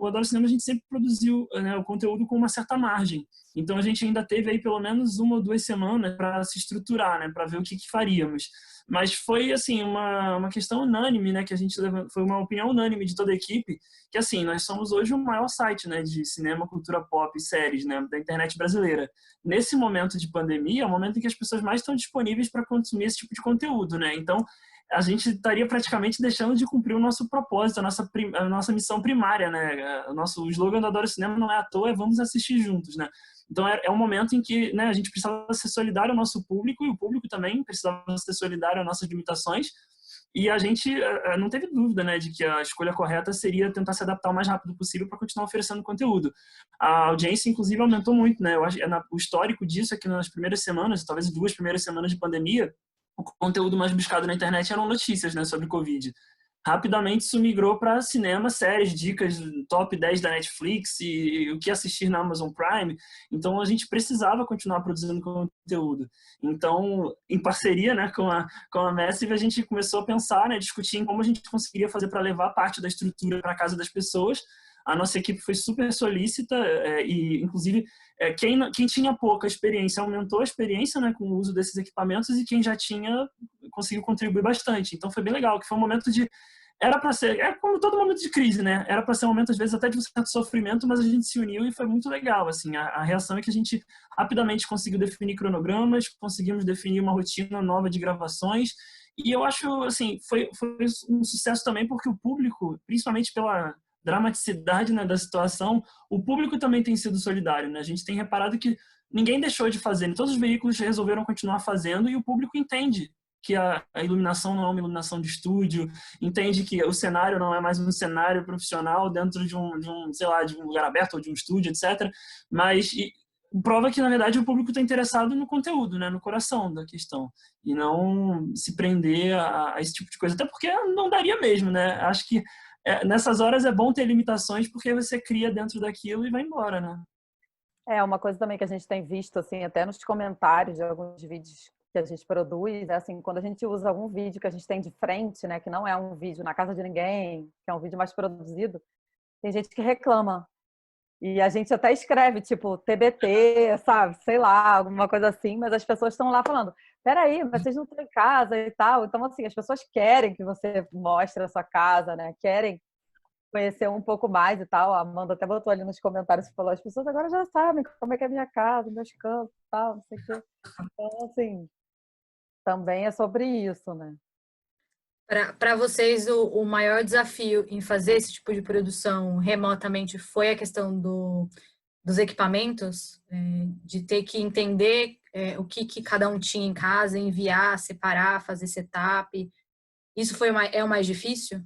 o Adoro Cinema a gente sempre produziu, né, o conteúdo com uma certa margem. Então a gente ainda teve aí pelo menos 1 ou 2 semanas para se estruturar, né, para ver o que faríamos. Mas foi assim uma questão unânime, né, que a gente foi uma opinião unânime de toda a equipe, que assim, nós somos hoje o maior site, né, de cinema, cultura pop e séries, né, da internet brasileira. Nesse momento de pandemia, é o momento em que as pessoas mais estão disponíveis para consumir esse tipo de conteúdo, né? Então, a gente estaria praticamente deixando de cumprir o nosso propósito, a nossa missão primária, né? O slogan do Adoro Cinema não é à toa, é vamos assistir juntos, né? Então, é um momento em que, né, a gente precisava ser solidário ao nosso público e o público também precisava ser solidário às nossas limitações. E a gente não teve dúvida, né, de que a escolha correta seria tentar se adaptar o mais rápido possível para continuar oferecendo conteúdo. A audiência, inclusive, aumentou muito, né? Eu acho, o histórico disso é que nas primeiras semanas, talvez 2 primeiras semanas de pandemia, o conteúdo mais buscado na internet eram notícias, né, sobre Covid. Rapidamente isso migrou para cinema, séries, dicas, top 10 da Netflix e o que assistir na Amazon Prime. Então a gente precisava continuar produzindo conteúdo. Então, em parceria, né, com a Massive, a gente começou a pensar, né, discutir em como a gente conseguiria fazer para levar parte da estrutura para a casa das pessoas. A nossa equipe foi super solícita e, inclusive, quem tinha pouca experiência aumentou a experiência, né, com o uso desses equipamentos, e quem já tinha conseguiu contribuir bastante. Então foi bem legal, que foi um momento de... Era para ser... É como todo momento de crise, né? Era para ser um momento, às vezes, até de um certo sofrimento, mas a gente se uniu e foi muito legal. Assim, a reação é que a gente rapidamente conseguiu definir cronogramas, conseguimos definir uma rotina nova de gravações, e eu acho, assim, foi um sucesso também porque o público, principalmente pela dramaticidade, né, da situação, o público também tem sido solidário, né? A gente tem reparado que ninguém deixou de fazer, todos os veículos resolveram continuar fazendo, e o público entende que a iluminação não é uma iluminação de estúdio, entende que o cenário não é mais um cenário profissional dentro de um sei lá, de um lugar aberto ou de um estúdio, etc. Mas prova que, na verdade, o público está interessado no conteúdo, né, no coração da questão, e não se prender a esse tipo de coisa, até porque não daria mesmo, né? Acho que nessas horas é bom ter limitações, porque você cria dentro daquilo e vai embora, né? É uma coisa também que a gente tem visto, assim, até nos comentários de alguns vídeos que a gente produz, é assim, quando a gente usa algum vídeo que a gente tem de frente, né, que não é um vídeo na casa de ninguém, que é um vídeo mais produzido, tem gente que reclama. E a gente até escreve, tipo, TBT, sabe? Sei lá, alguma coisa assim, mas as pessoas estão lá falando, peraí, mas vocês não estão em casa e tal. Então, assim, as pessoas querem que você mostre a sua casa, né? Querem conhecer um pouco mais e tal. A Amanda até botou ali nos comentários e falou, as pessoas agora já sabem como é que é a minha casa, meus campos e tal, não sei o quê. Então, assim, também é sobre isso, né? Para vocês, o maior desafio em fazer esse tipo de produção remotamente foi a questão dos equipamentos, de ter que entender o que cada um tinha em casa, enviar, separar, fazer setup. Isso é o mais difícil?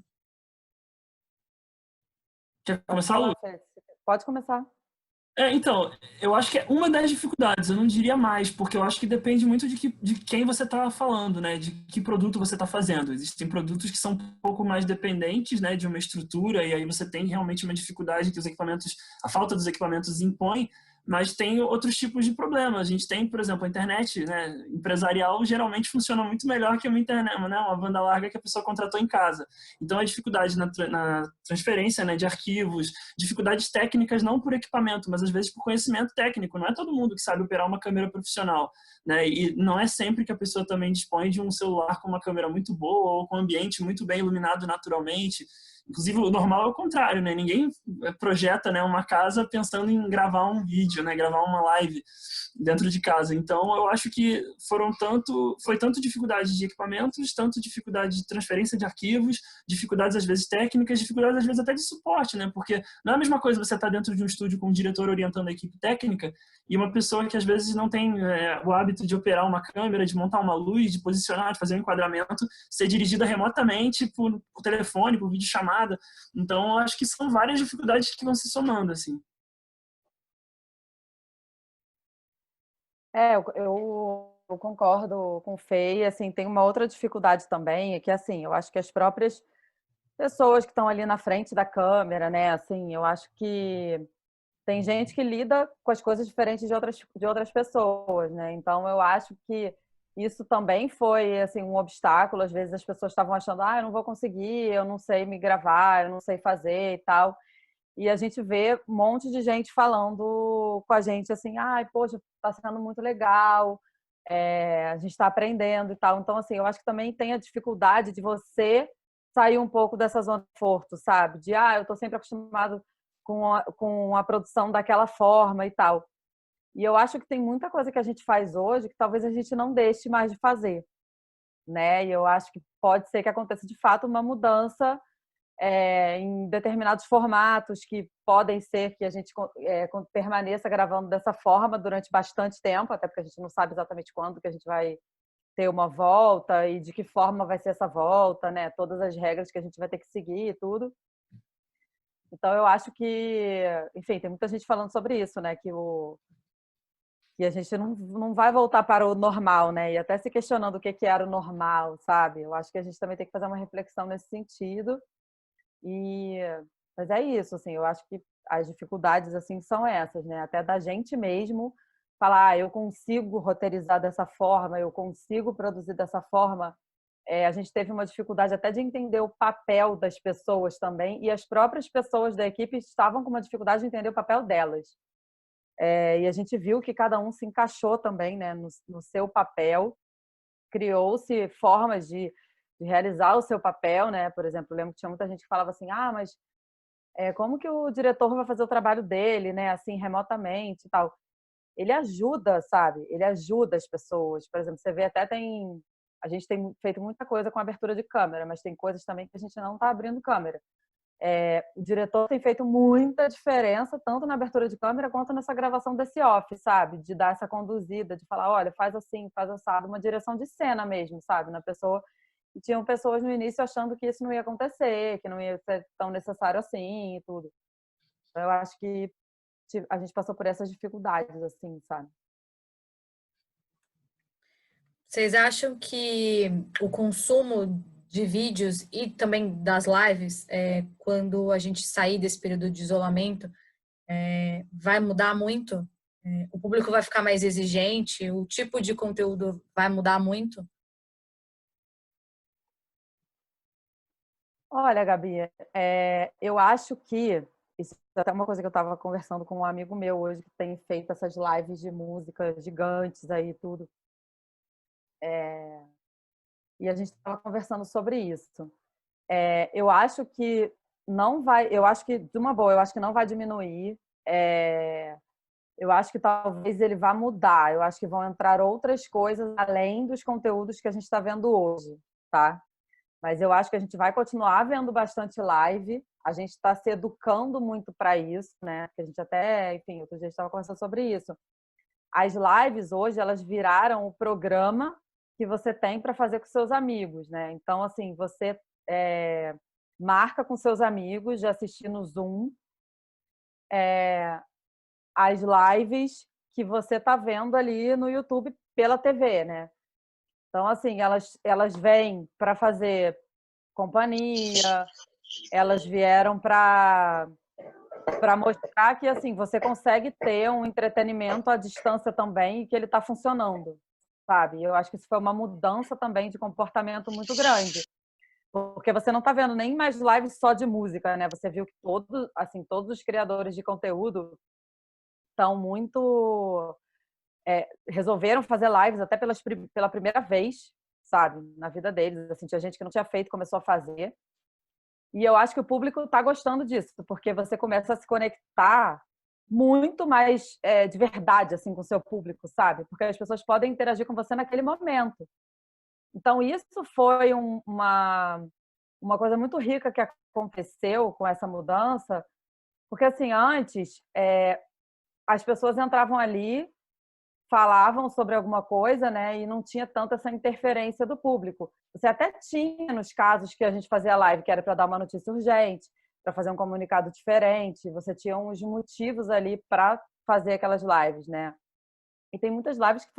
Quer Pode começar, falar, Lu? Fê. Pode começar. Então, eu acho que é uma das dificuldades, eu não diria mais, porque eu acho que depende muito de quem você está falando, né? De que produto você está fazendo. Existem produtos que são um pouco mais dependentes, né, de uma estrutura, e aí você tem realmente uma dificuldade que a falta dos equipamentos impõe, mas tem outros tipos de problemas. A gente tem, por exemplo, a internet, né, empresarial geralmente funciona muito melhor que uma internet, né, uma banda larga que a pessoa contratou em casa. Então, a dificuldade na transferência, né, de arquivos, dificuldades técnicas não por equipamento, mas às vezes por conhecimento técnico. Não é todo mundo que sabe operar uma câmera profissional, né? E não é sempre que a pessoa também dispõe de um celular com uma câmera muito boa ou com um ambiente muito bem iluminado naturalmente. Inclusive, o normal é o contrário, né? Ninguém projeta, né, uma casa pensando em gravar um vídeo, né, gravar uma live dentro de casa. Então, eu acho que foi tanto dificuldade de equipamentos, tanto dificuldade de transferência de arquivos, dificuldades às vezes técnicas, dificuldades às vezes até de suporte, né? Porque não é a mesma coisa você estar dentro de um estúdio com um diretor orientando a equipe técnica e uma pessoa que às vezes não tem o hábito de operar uma câmera, de montar uma luz, de posicionar, de fazer um enquadramento, ser dirigida remotamente por telefone, por videochamada. Então, eu acho que são várias dificuldades que vão se somando, assim. Eu concordo com o Fê, e, assim, tem uma outra dificuldade também, é que, assim, eu acho que as próprias pessoas que estão ali na frente da câmera, né, assim, eu acho que tem gente que lida com as coisas diferentes de outras pessoas, né, então eu acho que isso também foi, assim, um obstáculo, às vezes as pessoas estavam achando, eu não vou conseguir, eu não sei me gravar, eu não sei fazer e tal, e a gente vê um monte de gente falando com a gente assim, ai, poxa, tá sendo muito legal, a gente está aprendendo e tal. Então, assim, eu acho que também tem a dificuldade de você sair um pouco dessa zona de conforto, sabe? De, eu tô sempre acostumado com a produção daquela forma e tal. E eu acho que tem muita coisa que a gente faz hoje que talvez a gente não deixe mais de fazer, né? E eu acho que pode ser que aconteça de fato uma mudança em determinados formatos que podem ser que a gente permaneça gravando dessa forma durante bastante tempo, até porque a gente não sabe exatamente quando que a gente vai ter uma volta e de que forma vai ser essa volta, né? Todas as regras que a gente vai ter que seguir e tudo. Então eu acho que, enfim, tem muita gente falando sobre isso, né? Que a gente não vai voltar para o normal, né? E até se questionando o que era o normal, sabe? Eu acho que a gente também tem que fazer uma reflexão nesse sentido. Mas é isso, assim, eu acho que as dificuldades assim são essas, né? Até da gente mesmo falar, eu consigo roteirizar dessa forma, eu consigo produzir dessa forma. A gente teve uma dificuldade até de entender o papel das pessoas também, e as próprias pessoas da equipe estavam com uma dificuldade de entender o papel delas. E a gente viu que cada um se encaixou também, né, no seu papel, criou-se formas de realizar o seu papel, né? Por exemplo, eu lembro que tinha muita gente que falava assim, mas como que o diretor vai fazer o trabalho dele, né? Assim, remotamente e tal. Ele ajuda, sabe? Ele ajuda as pessoas. Por exemplo, você vê até a gente tem feito muita coisa com abertura de câmera, mas tem coisas também que a gente não está abrindo câmera. O diretor tem feito muita diferença, tanto na abertura de câmera quanto nessa gravação desse off, sabe? De dar essa conduzida, de falar, olha, faz assim, faz assado, uma direção de cena mesmo, sabe? Na pessoa. E tinham pessoas no início achando que isso não ia acontecer, que não ia ser tão necessário assim e tudo. Então, eu acho que a gente passou por essas dificuldades, assim, sabe? Vocês acham que o consumo de vídeos e também das lives, quando a gente sair desse período de isolamento, vai mudar muito? O público vai ficar mais exigente? O tipo de conteúdo vai mudar muito? Olha, Gabi, eu acho que isso é até uma coisa que eu estava conversando com um amigo meu hoje que tem feito essas lives de música gigantes aí tudo. E a gente estava conversando sobre isso. Eu acho que não vai, eu acho que, de uma boa, eu acho que não vai diminuir. Eu acho que talvez ele vá mudar. Eu acho que vão entrar outras coisas além dos conteúdos que a gente está vendo hoje, tá? Mas eu acho que a gente vai continuar vendo bastante live. A gente está se educando muito para isso, né? Porque a gente até, enfim, outro dia estava conversando sobre isso. As lives hoje, elas viraram o programa que você tem para fazer com seus amigos, né? Então, assim, você marca com seus amigos de assistir no Zoom as lives que você está vendo ali no YouTube pela TV, né? Então, assim, elas vêm para fazer companhia, elas vieram para mostrar que assim você consegue ter um entretenimento à distância também e que ele está funcionando, sabe? Eu acho que isso foi uma mudança também de comportamento muito grande, porque você não está vendo nem mais lives só de música, né? Você viu que todos os criadores de conteúdo estão muito resolveram fazer lives até pela primeira vez, sabe? Na vida deles, assim, tinha gente que não tinha feito, começou a fazer. E eu acho que o público está gostando disso, porque você começa a se conectar muito mais de verdade assim com o seu público, sabe? Porque as pessoas podem interagir com você naquele momento. Então, isso foi uma coisa muito rica que aconteceu com essa mudança, porque assim, antes as pessoas entravam ali, falavam sobre alguma coisa, né? E não tinha tanto essa interferência do público. Você até tinha nos casos que a gente fazia live, que era para dar uma notícia urgente, para fazer um comunicado diferente, você tinha uns motivos ali para fazer aquelas lives, né? E tem muitas lives que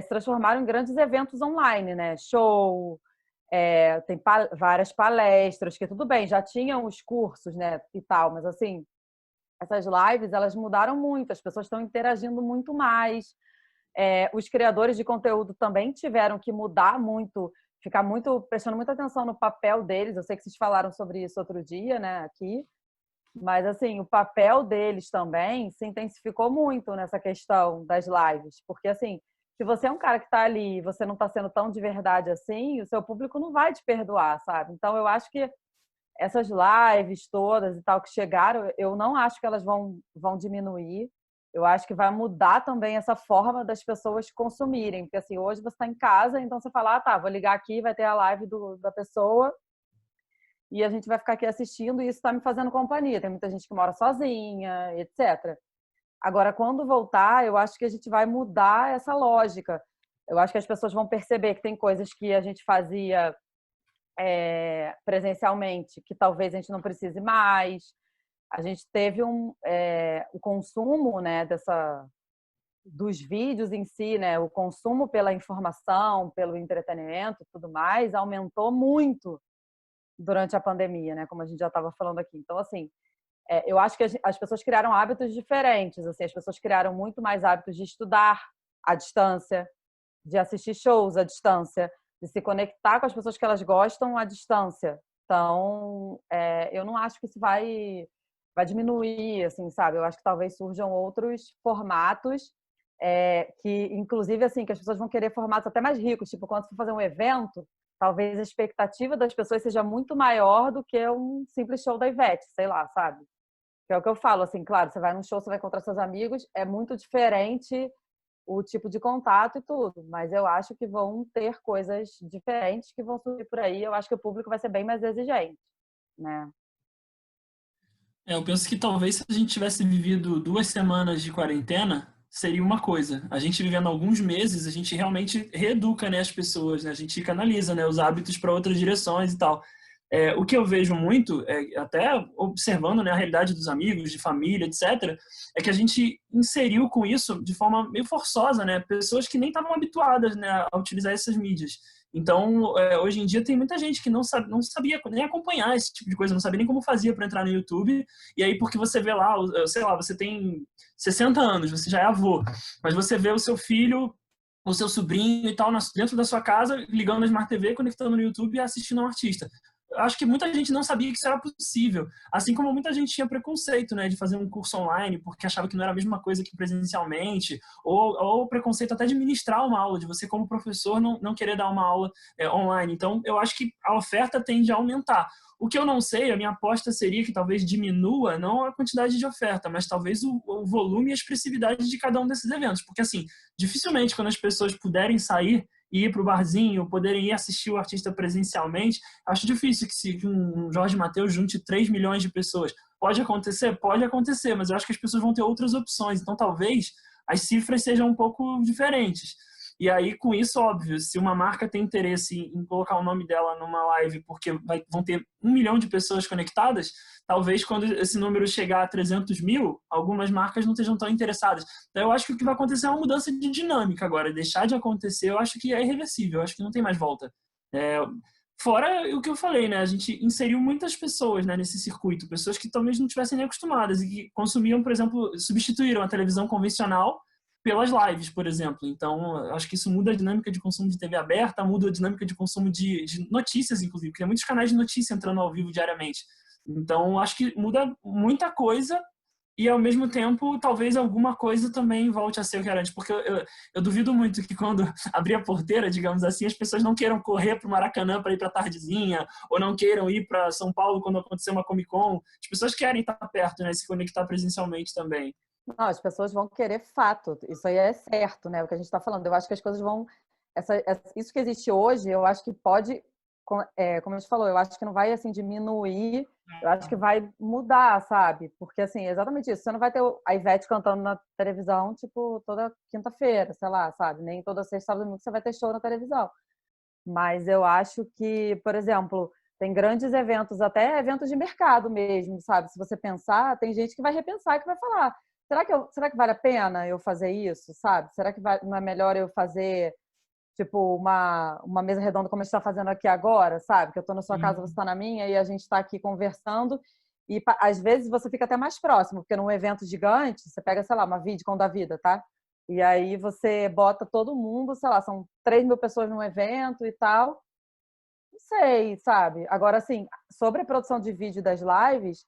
se transformaram em grandes eventos online, né? Show, tem várias palestras, que tudo bem, já tinham os cursos, né? E tal, mas assim, essas lives, elas mudaram muito, as pessoas estão interagindo muito mais. Os criadores de conteúdo também tiveram que mudar muito, prestando muita atenção no papel deles. Eu sei que vocês falaram sobre isso outro dia, né, aqui, Mas, assim, o papel deles também se intensificou muito nessa questão das lives. Porque, assim, se você é um cara que está ali e você não está sendo tão de verdade assim, o seu público não vai te perdoar, sabe? Então, eu acho que essas lives todas e tal que chegaram, eu não acho que elas vão diminuir. Eu acho que vai mudar também essa forma das pessoas consumirem. Porque, assim, hoje você está em casa, então você fala, ah, tá, vou ligar aqui, vai ter a live da pessoa e a gente vai ficar aqui assistindo e isso está me fazendo companhia. Tem muita gente que mora sozinha, etc. Agora, quando voltar, eu acho que a gente vai mudar essa lógica. Eu acho que as pessoas vão perceber que tem coisas que a gente fazia presencialmente que talvez a gente não precise mais. A gente teve o consumo, né, dos vídeos em si, né, o consumo pela informação, pelo entretenimento e tudo mais, aumentou muito durante a pandemia, né, como a gente já estava falando aqui. Então, assim, eu acho que as pessoas criaram hábitos diferentes. Assim, as pessoas criaram muito mais hábitos de estudar à distância, de assistir shows à distância, de se conectar com as pessoas que elas gostam à distância. Então, eu não acho que isso vai diminuir, assim, sabe? Eu acho que talvez surjam outros formatos que, inclusive, assim, que as pessoas vão querer formatos até mais ricos. Tipo, quando você for fazer um evento, talvez a expectativa das pessoas seja muito maior do que um simples show da Ivete, sei lá, sabe? Que é o que eu falo, assim, claro, você vai num show, você vai encontrar seus amigos, é muito diferente o tipo de contato e tudo, mas eu acho que vão ter coisas diferentes que vão surgir por aí. Eu acho que o público vai ser bem mais exigente, né? Eu penso que talvez se a gente tivesse vivido 2 semanas de quarentena, seria uma coisa. A gente vivendo alguns meses, a gente realmente reeduca, né, as pessoas, né? A gente canaliza, né, os hábitos para outras direções e tal. O que eu vejo muito, até observando, né, a realidade dos amigos, de família, etc., é que a gente inseriu com isso de forma meio forçosa, né, pessoas que nem estavam habituadas, né, a utilizar essas mídias. Então, hoje em dia tem muita gente que não sabia nem acompanhar esse tipo de coisa, não sabia nem como fazia para entrar no YouTube. E aí, porque você vê lá, sei lá, você tem 60 anos, você já é avô, mas você vê o seu filho, o seu sobrinho e tal, dentro da sua casa, ligando a Smart TV, conectando no YouTube e assistindo a um artista. Eu acho que muita gente não sabia que isso era possível. Assim como muita gente tinha preconceito, né, de fazer um curso online porque achava que não era a mesma coisa que presencialmente, ou preconceito até de ministrar uma aula, de você como professor não querer dar uma aula online. Então, eu acho que a oferta tende a aumentar. O que eu não sei, a minha aposta seria que talvez diminua não a quantidade de oferta, mas talvez o volume e a expressividade de cada um desses eventos. Porque, assim, dificilmente quando as pessoas puderem sair e ir para o barzinho, poderem ir assistir o artista presencialmente, acho difícil que um Jorge Mateus junte 3 milhões de pessoas. Pode acontecer? Pode acontecer, mas eu acho que as pessoas vão ter outras opções. Então, talvez as cifras sejam um pouco diferentes. E aí, com isso, óbvio, se uma marca tem interesse em colocar o nome dela numa live porque vão ter 1 milhão de pessoas conectadas, talvez quando esse número chegar a 300 mil, algumas marcas não estejam tão interessadas. Então, eu acho que o que vai acontecer é uma mudança de dinâmica agora. Deixar de acontecer, eu acho que é irreversível. Eu acho que não tem mais volta. Fora o que eu falei, né? A gente inseriu muitas pessoas, né, nesse circuito. Pessoas que talvez não tivessem nem acostumadas e que consumiam, por exemplo, substituíram a televisão convencional pelas lives, por exemplo. Então, acho que isso muda a dinâmica de consumo de TV aberta, muda a dinâmica de consumo de notícias, inclusive, porque tem muitos canais de notícia entrando ao vivo diariamente. Então, acho que muda muita coisa e, ao mesmo tempo, talvez alguma coisa também volte a ser o que era antes. Porque eu duvido muito que quando abrir a porteira, digamos assim, as pessoas não queiram correr para o Maracanã para ir para a tardezinha, ou não queiram ir para São Paulo quando acontecer uma Comic Con. As pessoas querem estar perto, né? Se conectar presencialmente também. Não, as pessoas vão querer fato. Isso aí é certo, né? O que a gente está falando. Eu acho que as coisas vão... Isso que existe hoje, eu acho que pode... como a gente falou, eu acho que não vai, assim, diminuir. Eu acho que vai mudar, sabe? Porque, assim, é exatamente isso. Você não vai ter a Ivete cantando na televisão, tipo, toda quinta-feira, sei lá, sabe? Nem toda sexta, sábado, domingo você vai ter show na televisão. Mas eu acho que, por exemplo, tem grandes eventos, até eventos de mercado mesmo, sabe? Se você pensar, tem gente que vai repensar, que vai falar: será que vale a pena eu fazer isso, sabe? Será que não é melhor eu fazer, tipo, uma mesa redonda como a gente está fazendo aqui agora, sabe? Que eu estou na sua casa, você está na minha, e a gente está aqui conversando. E às vezes você fica até mais próximo, porque num evento gigante, você pega, sei lá, uma VidCon da vida, tá? E aí você bota todo mundo, sei lá, são 3 mil pessoas num evento e tal. Não sei, sabe? Agora, assim, sobre a produção de vídeo das lives,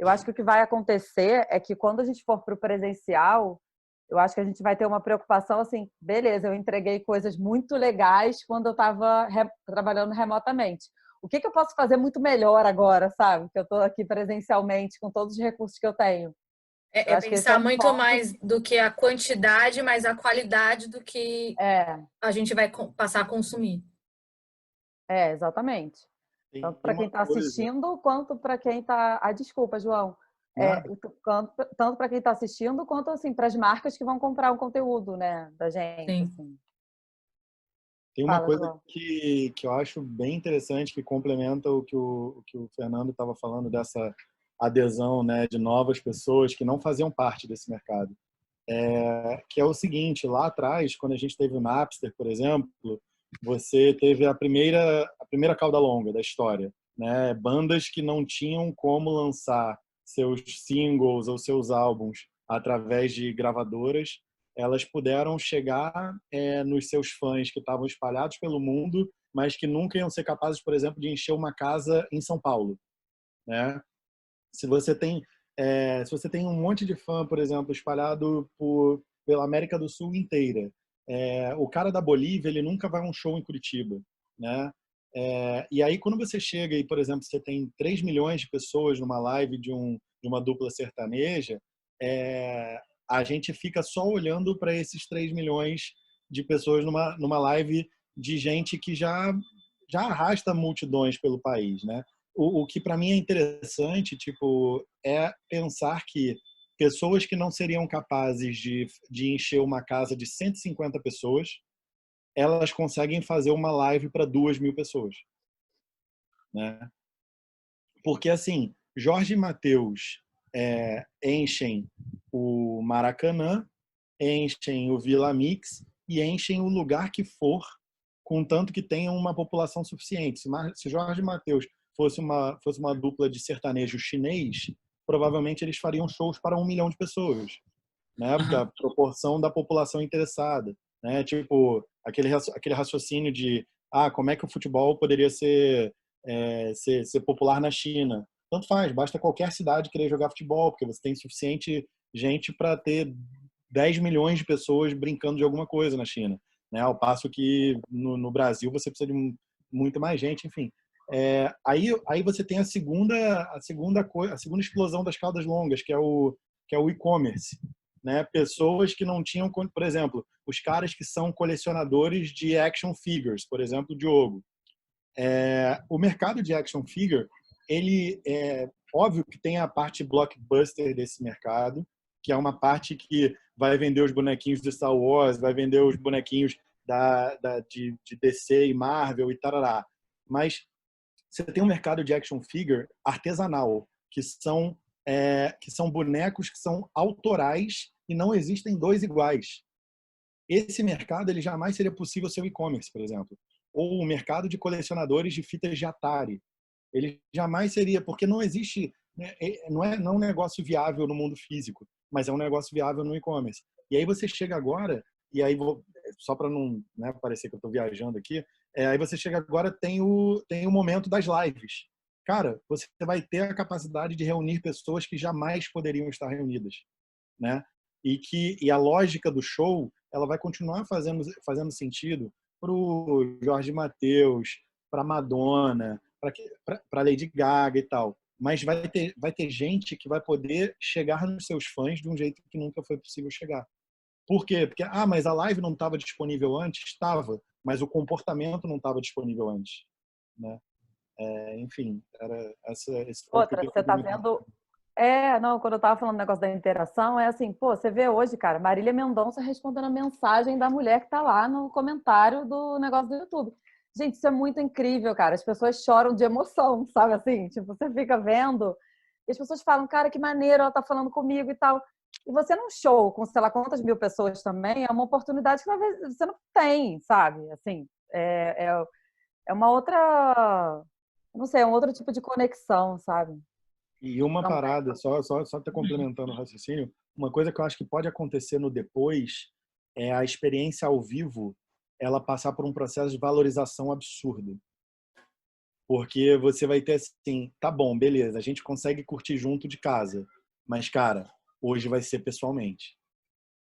Eu acho que o que vai acontecer é que quando a gente for para o presencial, eu acho que a gente vai ter uma preocupação assim, beleza, eu entreguei coisas muito legais quando eu estava trabalhando remotamente. O que eu posso fazer muito melhor agora, sabe? Que eu estou aqui presencialmente com todos os recursos que eu tenho. Eu É acho que esse é pensar um muito ponto. mais do que a quantidade, mas a qualidade do que É, a gente vai passar a consumir. exatamente. Tanto Tem para quem uma está coisa, assistindo, quanto para quem está. Ah, desculpa, João. É, nada. tanto para quem está assistindo, quanto assim, para as marcas que vão comprar o conteúdo, né, da gente. Sim. Assim. Tem uma Fala, coisa João. que eu acho bem interessante, que complementa o que o Fernando estava falando, dessa adesão, né, de novas pessoas que não faziam parte desse mercado. Que é o seguinte, lá atrás, quando a gente teve o Napster, por exemplo, você teve a primeira cauda longa da história, né? Bandas que não tinham como lançar seus singles ou seus álbuns através de gravadoras, elas puderam chegar nos seus fãs que estavam espalhados pelo mundo, mas que nunca iam ser capazes, por exemplo, de encher uma casa em São Paulo, né? Se você tem se você tem um monte de fã, por exemplo, espalhado pela América do Sul inteira, o cara da Bolívia, ele nunca vai a um show em Curitiba, né? E aí, quando você chega e, por exemplo, você tem 3 milhões de pessoas numa live de uma dupla sertaneja, a gente fica só olhando para esses 3 milhões de pessoas numa live de gente que já arrasta multidões pelo país, né? O que para mim é interessante, tipo, é pensar que pessoas que não seriam capazes de encher uma casa de 150 pessoas, elas conseguem fazer uma live para 2.000 pessoas, né? Porque assim, Jorge e Mateus enchem o Maracanã, enchem o Vila Mix e enchem o lugar que for, contanto que tenham uma população suficiente. Se Jorge e Mateus fosse uma dupla de sertanejo chinês, provavelmente eles fariam shows para 1 milhão de pessoas, né? Da Aham. proporção da população interessada, né? Tipo, aquele raciocínio de como é que o futebol poderia ser popular na China. Tanto faz, basta qualquer cidade querer jogar futebol, porque você tem suficiente gente para ter 10 milhões de pessoas brincando de alguma coisa na China, né? Ao passo que no Brasil você precisa de muito mais gente, enfim. Aí você tem a segunda explosão das caudas longas, que é o e-commerce, né? Pessoas que não tinham, por exemplo, os caras que são colecionadores de action figures, por exemplo, o Diogo. O mercado de action figure, ele é óbvio que tem a parte blockbuster desse mercado, que é uma parte que vai vender os bonequinhos de Star Wars, vai vender os bonequinhos de DC e Marvel e tarará. Mas você tem um mercado de action figure artesanal, que são bonecos que são autorais e não existem dois iguais. Esse mercado ele jamais seria possível ser o e-commerce, por exemplo. Ou o mercado de colecionadores de fitas de Atari. Ele jamais seria, porque não existe, né, não é um negócio viável no mundo físico, mas é um negócio viável no e-commerce. E aí você chega agora, e aí só para não, né, parecer que eu estou viajando aqui, aí você chega agora, tem o momento das lives. Cara, você vai ter a capacidade de reunir pessoas que jamais poderiam estar reunidas, né? E a lógica do show, ela vai continuar fazendo sentido para o Jorge Mateus, para Madonna, para Lady Gaga e tal. Mas vai ter gente que vai poder chegar nos seus fãs de um jeito que nunca foi possível chegar. Por quê? Porque, mas a live não estava disponível antes? Estava, mas o comportamento não estava disponível antes, né? Enfim, era esse ponto que eu Outra, queria você tá complementar. vendo. Não, quando eu tava falando do negócio da interação, é assim, pô, você vê hoje, cara, Marília Mendonça respondendo a mensagem da mulher que tá lá no comentário do negócio do YouTube. Gente, isso é muito incrível, cara. As pessoas choram de emoção, sabe assim? Tipo, você fica vendo e as pessoas falam, cara, que maneiro, ela tá falando comigo e tal. E você num show com, sei lá, quantas mil pessoas também, é uma oportunidade que talvez você não tem, sabe? Assim, é uma outra, não sei, é um outro tipo de conexão, sabe? E uma Também. parada, só te complementando o raciocínio, uma coisa que eu acho que pode acontecer no depois é a experiência ao vivo ela passar por um processo de valorização absurdo. Porque você vai ter assim, tá bom, beleza, a gente consegue curtir junto de casa, mas, cara, hoje vai ser pessoalmente,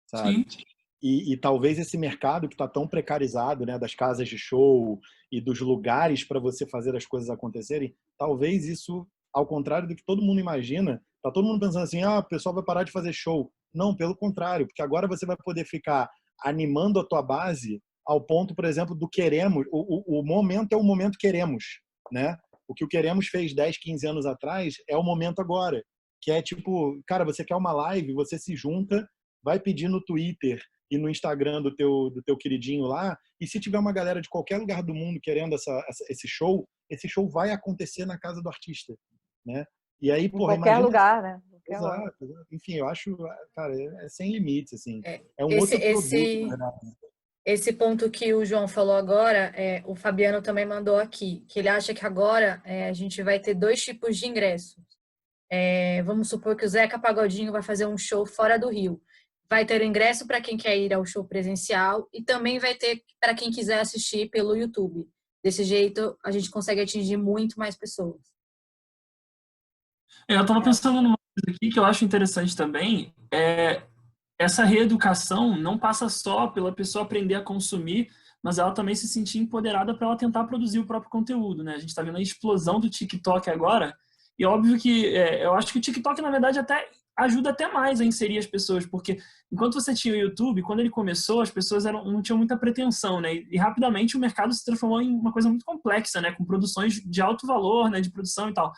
sabe? Sim. E talvez esse mercado que está tão precarizado, né, das casas de show e dos lugares para você fazer as coisas acontecerem, talvez isso, ao contrário do que todo mundo imagina, tá todo mundo pensando assim, o pessoal vai parar de fazer show. Não, pelo contrário, porque agora você vai poder ficar animando a tua base ao ponto, por exemplo, do queremos. O momento é o momento queremos, né? O que o Queremos fez 10, 15 anos atrás é o momento agora, que é tipo, cara, você quer uma live, você se junta, vai pedir no Twitter e no Instagram do teu queridinho lá, e se tiver uma galera de qualquer lugar do mundo querendo esse show vai acontecer na casa do artista, né? E aí, Em porra, qualquer imagina... lugar, né? Qualquer hora. Exato. Enfim, eu acho, cara, é sem limites, assim. É, É um esse, outro produto, na esse, verdade. esse ponto que o João falou agora, o Fabiano também mandou aqui, que ele acha que agora a gente vai ter 2 tipos de ingressos. Vamos supor que o Zeca Pagodinho vai fazer um show fora do Rio. Vai ter o ingresso para quem quer ir ao show presencial e também vai ter para quem quiser assistir pelo YouTube. Desse jeito, a gente consegue atingir muito mais pessoas. Eu estava pensando numa coisa aqui que eu acho interessante também, essa reeducação não passa só pela pessoa aprender a consumir, mas ela também se sentir empoderada para ela tentar produzir o próprio conteúdo, né? A gente está vendo a explosão do TikTok agora, e óbvio que eu acho que o TikTok, na verdade, até ajuda até mais a inserir as pessoas, porque enquanto você tinha o YouTube, quando ele começou, as pessoas não tinham muita pretensão, né? E rapidamente o mercado se transformou em uma coisa muito complexa, né? Com produções de alto valor, né? De produção e tal.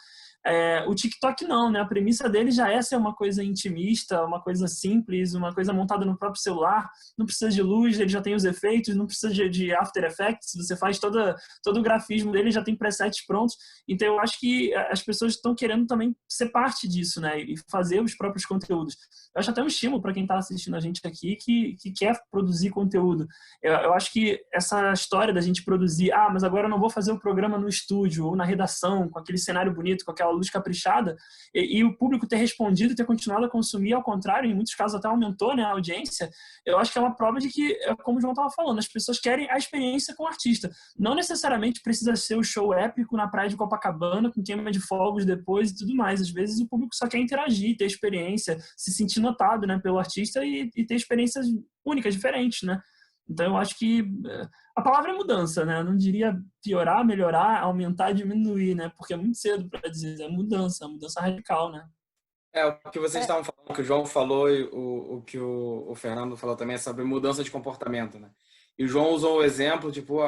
O TikTok não, né? A premissa dele já é ser uma coisa intimista, uma coisa simples, uma coisa montada no próprio celular, não precisa de luz, ele já tem os efeitos, não precisa de After Effects, você faz todo o grafismo dele, já tem presets prontos. Então eu acho que as pessoas estão querendo também ser parte disso, né? E fazer os próprios conteúdos. Eu acho até um estímulo para quem está assistindo a gente aqui que quer produzir conteúdo. Eu acho que essa história da gente produzir, mas agora eu não vou fazer o programa no estúdio ou na redação, com aquele cenário bonito, com aquela luz caprichada, e o público ter respondido, ter continuado a consumir, ao contrário, em muitos casos até aumentou, né, a audiência, eu acho que é uma prova de que, como o João estava falando, as pessoas querem a experiência com o artista. Não necessariamente precisa ser o show épico na praia de Copacabana, com queima de fogos depois e tudo mais. Às vezes o público só quer interagir, ter experiência, se sentir notado, né, pelo artista e ter experiências únicas, diferentes, né? Então eu acho que a palavra é mudança, né? Eu não diria piorar, melhorar, aumentar, diminuir, né? Porque é muito cedo para dizer, é mudança radical, né? O que vocês estavam falando, o que o João falou e o que o Fernando falou também é sobre mudança de comportamento, né? E o João usou o exemplo, tipo,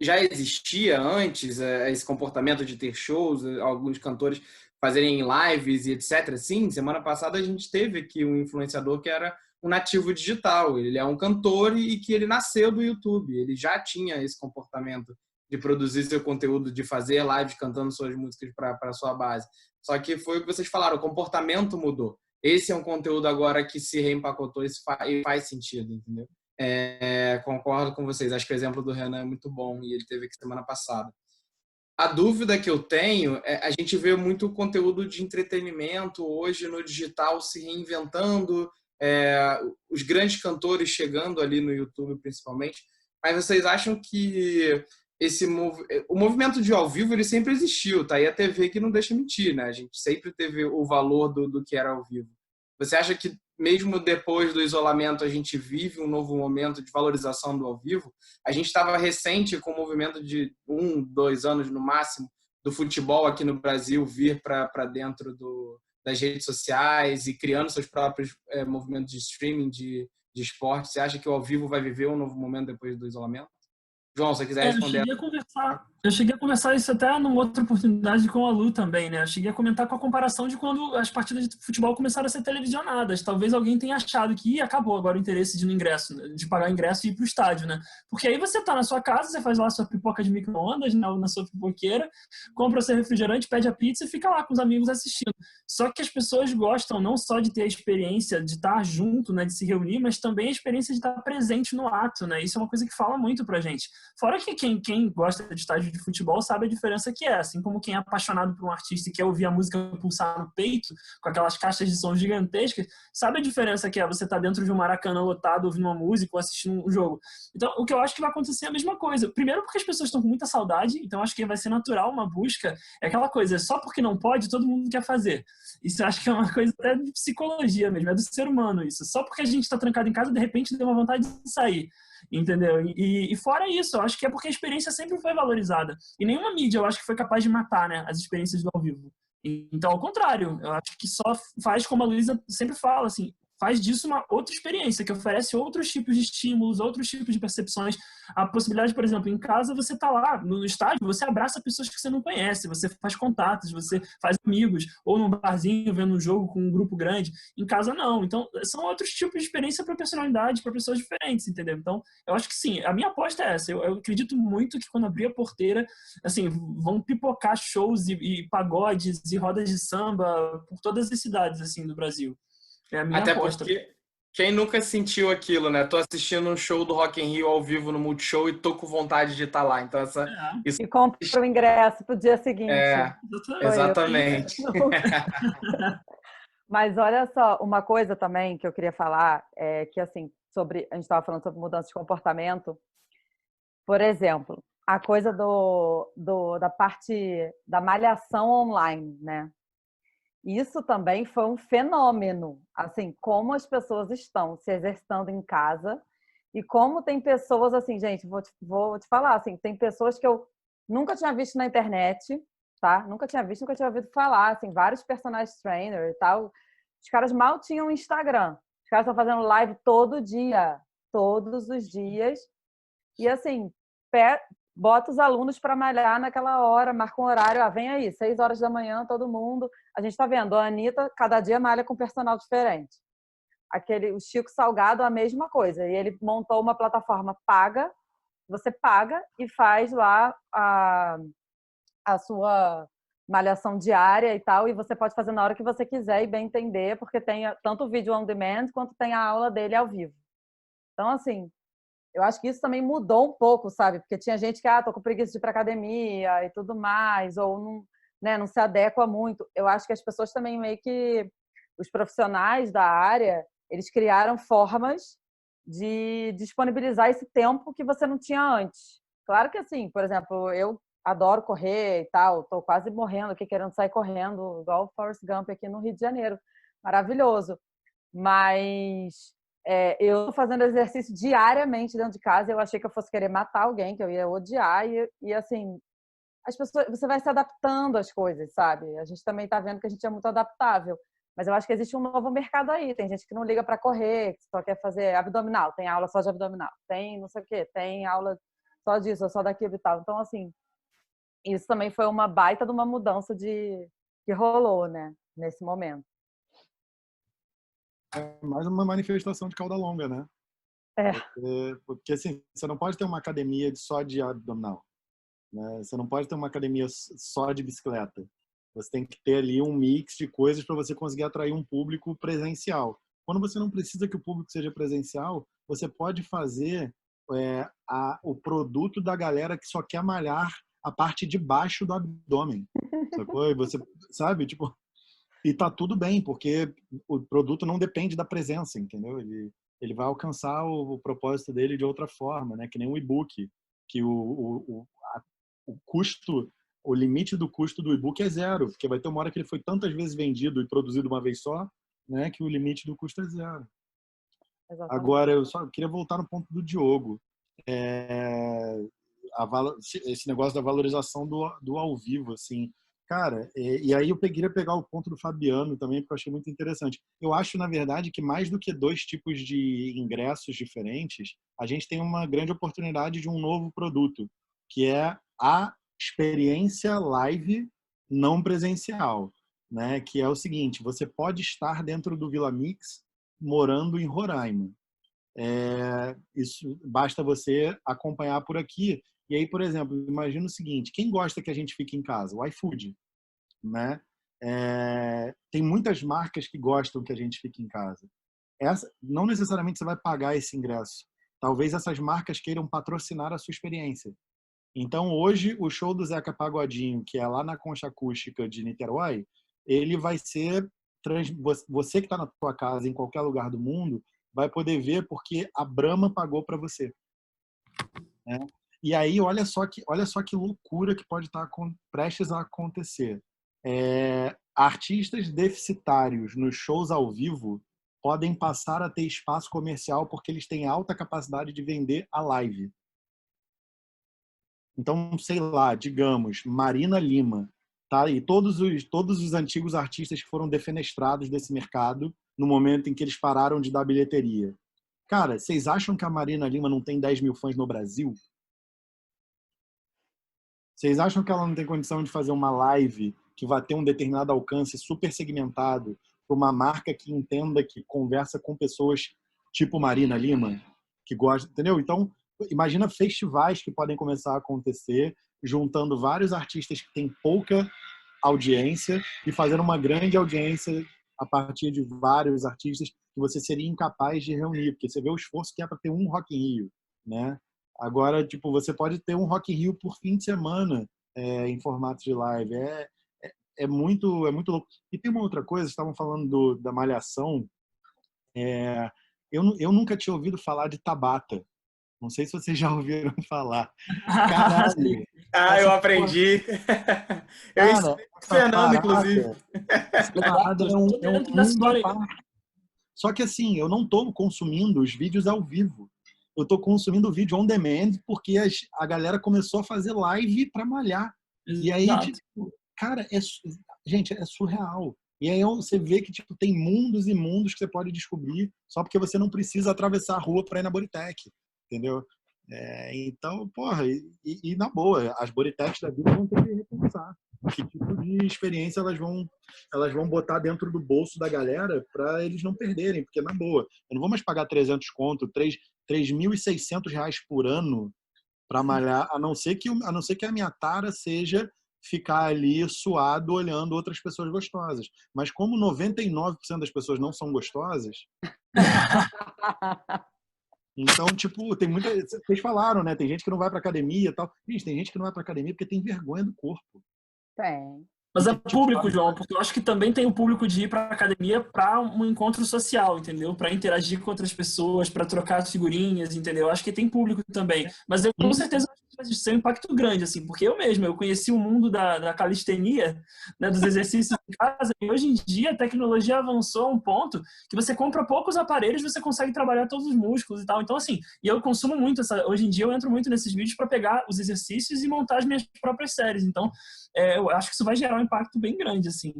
já existia antes esse comportamento de ter shows, alguns cantores fazerem lives e etc. Sim, semana passada a gente teve aqui um influenciador que era um nativo digital. Ele é um cantor e que ele nasceu do YouTube. Ele já tinha esse comportamento de produzir seu conteúdo, de fazer lives cantando suas músicas para a sua base. Só que foi o que vocês falaram, o comportamento mudou. Esse é um conteúdo agora que se reempacotou e faz sentido, entendeu? Concordo com vocês. Acho que o exemplo do Renan é muito bom e ele teve aqui semana passada. A dúvida que eu tenho a gente vê muito conteúdo de entretenimento hoje no digital se reinventando, os grandes cantores chegando ali no YouTube principalmente, mas vocês acham que o movimento de ao vivo ele sempre existiu, tá? E a TV que não deixa mentir, né? A gente sempre teve o valor do que era ao vivo. Você acha que mesmo depois do isolamento a gente vive um novo momento de valorização do ao vivo? A gente estava recente com o movimento de 1, 2 anos no máximo do futebol aqui no Brasil vir para dentro das redes sociais e criando seus próprios movimentos de streaming de esporte. Você acha que o ao vivo vai viver um novo momento depois do isolamento? João, se você quiser responder. Eu cheguei a conversar isso até numa outra oportunidade com a Lu também, né? Eu cheguei a comentar com a comparação de quando as partidas de futebol começaram a ser televisionadas. Talvez alguém tenha achado que acabou agora o interesse de ir no ingresso, de pagar o ingresso e ir pro estádio, né? Porque aí você tá na sua casa, você faz lá a sua pipoca de micro-ondas, na sua pipoqueira, compra o seu refrigerante, pede a pizza e fica lá com os amigos assistindo. Só que as pessoas gostam não só de ter a experiência de estar junto, né, de se reunir, mas também a experiência de estar presente no ato, né? Isso é uma coisa que fala muito pra gente. Fora que quem gosta de estádio de futebol sabe a diferença que é, assim como quem é apaixonado por um artista e quer ouvir a música pulsar no peito, com aquelas caixas de som gigantescas, sabe a diferença que é você estar dentro de um Maracanã lotado, ouvindo uma música ou assistindo um jogo. Então, o que eu acho que vai acontecer é a mesma coisa. Primeiro porque as pessoas estão com muita saudade, então acho que vai ser natural uma busca, é aquela coisa, só porque não pode, todo mundo quer fazer. Isso eu acho que é uma coisa até de psicologia mesmo, é do ser humano isso. Só porque a gente está trancado em casa, de repente deu uma vontade de sair, entendeu? E fora isso, eu acho que é porque a experiência sempre foi valorizada. E nenhuma mídia eu acho que foi capaz de matar, né, as experiências do ao vivo. Então, ao contrário, eu acho que só faz, como a Luísa sempre fala, assim, faz disso uma outra experiência, que oferece outros tipos de estímulos, outros tipos de percepções. A possibilidade, por exemplo, em casa você tá lá, no estádio, você abraça pessoas que você não conhece, você faz contatos, você faz amigos, ou num barzinho vendo um jogo com um grupo grande. Em casa, não. Então, são outros tipos de experiência para personalidade, para pessoas diferentes, entendeu? Então, eu acho que sim, a minha aposta é essa. Eu acredito muito que quando abrir a porteira, assim, vão pipocar shows e pagodes e rodas de samba por todas as cidades, assim, do Brasil. É a minha Até aposta. porque quem nunca sentiu aquilo, né? Tô assistindo um show do Rock in Rio ao vivo no Multishow e tô com vontade de estar lá. Então, isso E compra o ingresso pro dia seguinte. é exatamente. Mas olha só, uma coisa também que eu queria falar é que, assim, a gente estava falando sobre mudança de comportamento. Por exemplo, a coisa da parte da malhação online, né? Isso também foi um fenômeno, assim, como as pessoas estão se exercitando em casa e como tem pessoas, assim, gente, vou te falar, assim, tem pessoas que eu nunca tinha visto na internet, tá? Nunca tinha visto, nunca tinha ouvido falar, assim, vários personal trainer e tal. Os caras mal tinham Instagram. Os caras estão fazendo live todo dia, todos os dias. E, assim, bota os alunos para malhar naquela hora, marca um horário, vem aí, 6 horas da manhã, todo mundo. A gente está vendo, a Anitta, cada dia malha com um personal diferente. O Chico Salgado, a mesma coisa. E ele montou uma plataforma paga, você paga e faz lá a sua malhação diária e tal, e você pode fazer na hora que você quiser e bem entender, porque tem tanto o vídeo on demand quanto tem a aula dele ao vivo. Então, assim, eu acho que isso também mudou um pouco, sabe? Porque tinha gente que, tô com preguiça de ir pra academia e tudo mais, ou não, né, não se adequa muito. Eu acho que as pessoas também meio que, os profissionais da área, eles criaram formas de disponibilizar esse tempo que você não tinha antes. Claro que assim, por exemplo, eu adoro correr e tal, tô quase morrendo aqui querendo sair correndo, igual o Forrest Gump aqui no Rio de Janeiro. Maravilhoso. Mas eu tô fazendo exercício diariamente dentro de casa. Eu achei que eu fosse querer matar alguém, que eu ia odiar. E assim, as pessoas, você vai se adaptando às coisas, sabe? A gente também tá vendo que a gente é muito adaptável. Mas eu acho que existe um novo mercado aí. Tem gente que não liga para correr, que só quer fazer abdominal. Tem aula só de abdominal. Tem não sei o quê. Tem aula só disso, ou só daquilo e tal. Então, assim, isso também foi uma baita de uma mudança que rolou, né? Nesse momento. É mais uma manifestação de cauda longa, né? Porque assim, você não pode ter uma academia só de abdominal, né? Você não pode ter uma academia só de bicicleta. Você tem que ter ali um mix de coisas para você conseguir atrair um público presencial. Quando você não precisa que o público seja presencial, você pode fazer o produto da galera que só quer malhar a parte de baixo do abdômen. Sacou? E você sabe, tipo, e tá tudo bem, porque o produto não depende da presença, entendeu? Ele vai alcançar o propósito dele de outra forma, né? Que nem um e-book, que o custo, o limite do custo do e-book é 0, porque vai ter uma hora que ele foi tantas vezes vendido e produzido uma vez só, né? Que o limite do custo é 0. Exatamente. Agora, eu só queria voltar no ponto do Diogo. Esse negócio da valorização do ao vivo, assim. Cara, e aí eu queria pegar o ponto do Fabiano também, porque eu achei muito interessante. Eu acho, na verdade, que mais do que 2 tipos de ingressos diferentes, a gente tem uma grande oportunidade de um novo produto, que é a experiência live não presencial, né? Que é o seguinte, você pode estar dentro do Vila Mix morando em Roraima. Isso basta você acompanhar por aqui. E aí, por exemplo, imagina o seguinte, quem gosta que a gente fique em casa? O iFood, né? Tem muitas marcas que gostam que a gente fique em casa. Não necessariamente você vai pagar esse ingresso. Talvez essas marcas queiram patrocinar a sua experiência. Então, hoje, o show do Zeca Pagodinho, que é lá na Concha Acústica de Niterói, ele vai ser... Você que está na tua casa, em qualquer lugar do mundo, vai poder ver porque a Brahma pagou para você, né? E aí, olha só que loucura que pode estar prestes a acontecer. Artistas deficitários nos shows ao vivo podem passar a ter espaço comercial porque eles têm alta capacidade de vender a live. Então, sei lá, digamos, Marina Lima, tá? E todos os antigos artistas que foram defenestrados desse mercado no momento em que eles pararam de dar bilheteria. Cara, vocês acham que a Marina Lima não tem 10 mil fãs no Brasil? Vocês acham que ela não tem condição de fazer uma live que vai ter um determinado alcance super segmentado para uma marca que entenda, que conversa com pessoas tipo Marina Lima, que gosta, entendeu? Então, imagina festivais que podem começar a acontecer, juntando vários artistas que têm pouca audiência e fazendo uma grande audiência a partir de vários artistas que você seria incapaz de reunir, porque você vê o esforço que é para ter um Rock in Rio, né? Agora, tipo, você pode ter um Rock in Rio por fim de semana em formato de live. É muito louco. E tem uma outra coisa, estavam falando da Malhação. Eu nunca tinha ouvido falar de Tabata. Não sei se vocês já ouviram falar. Caralho! Eu aprendi. Eu Cara, ensinei pro Fernando, inclusive. Essa parada é um mundo à parte. Só que assim, eu não estou consumindo os vídeos ao vivo. Eu estou consumindo o vídeo on demand porque a galera começou a fazer live para malhar. E aí, tipo, cara, gente, é surreal. E aí você vê que tipo, tem mundos e mundos que você pode descobrir só porque você não precisa atravessar a rua para ir na Bodytech, entendeu? Então, porra, e na boa, as Bodytechs da vida vão ter que repensar que tipo de experiência elas vão botar dentro do bolso da galera para eles não perderem, porque na boa, eu não vou mais pagar 300 conto, 3.600 reais por ano para malhar, a não ser que a minha tara seja ficar ali suado olhando outras pessoas gostosas. Mas como 99% das pessoas não são gostosas, então, tipo, tem muita... Vocês falaram, né? Tem gente que não vai pra academia e tal. Gente, tem gente que não vai pra academia porque tem vergonha do corpo. Tem. Mas é público, João, porque eu acho que também tem o público de ir para academia para um encontro social, entendeu? Para interagir com outras pessoas, para trocar figurinhas, entendeu? Eu acho que tem público também. Mas eu com certeza acho que vai ser um impacto grande, assim, porque eu conheci o mundo da calistenia, né, dos exercícios em casa, e hoje em dia a tecnologia avançou a um ponto que você compra poucos aparelhos, você consegue trabalhar todos os músculos e tal. Então, assim, e eu consumo muito hoje em dia eu entro muito nesses vídeos para pegar os exercícios e montar as minhas próprias séries. Então, eu acho que isso vai gerar um impacto bem grande, assim.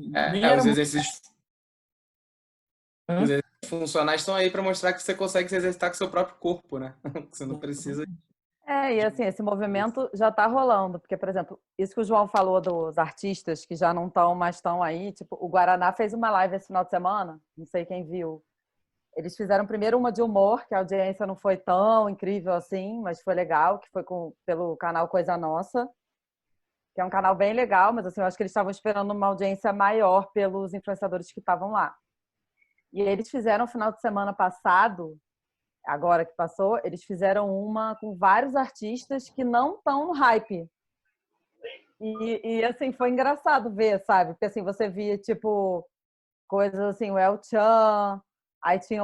Os exercícios funcionais estão aí para mostrar que você consegue se exercitar com o seu próprio corpo, né? Você não precisa... E assim, esse movimento já está rolando, porque, por exemplo, isso que o João falou dos artistas que já não estão mais tão aí, tipo, o Guaraná fez uma live esse final de semana, não sei quem viu. Eles fizeram primeiro uma de humor, que a audiência não foi tão incrível assim, mas foi legal, que foi pelo canal Coisa Nossa, que é um canal bem legal, mas assim, eu acho que eles estavam esperando uma audiência maior pelos influenciadores que estavam lá. E eles fizeram no final de semana passado, agora que passou, eles fizeram uma com vários artistas que não estão no hype. E assim, foi engraçado ver, sabe? Porque assim, você via, tipo, coisas assim, o El Chan, aí tinha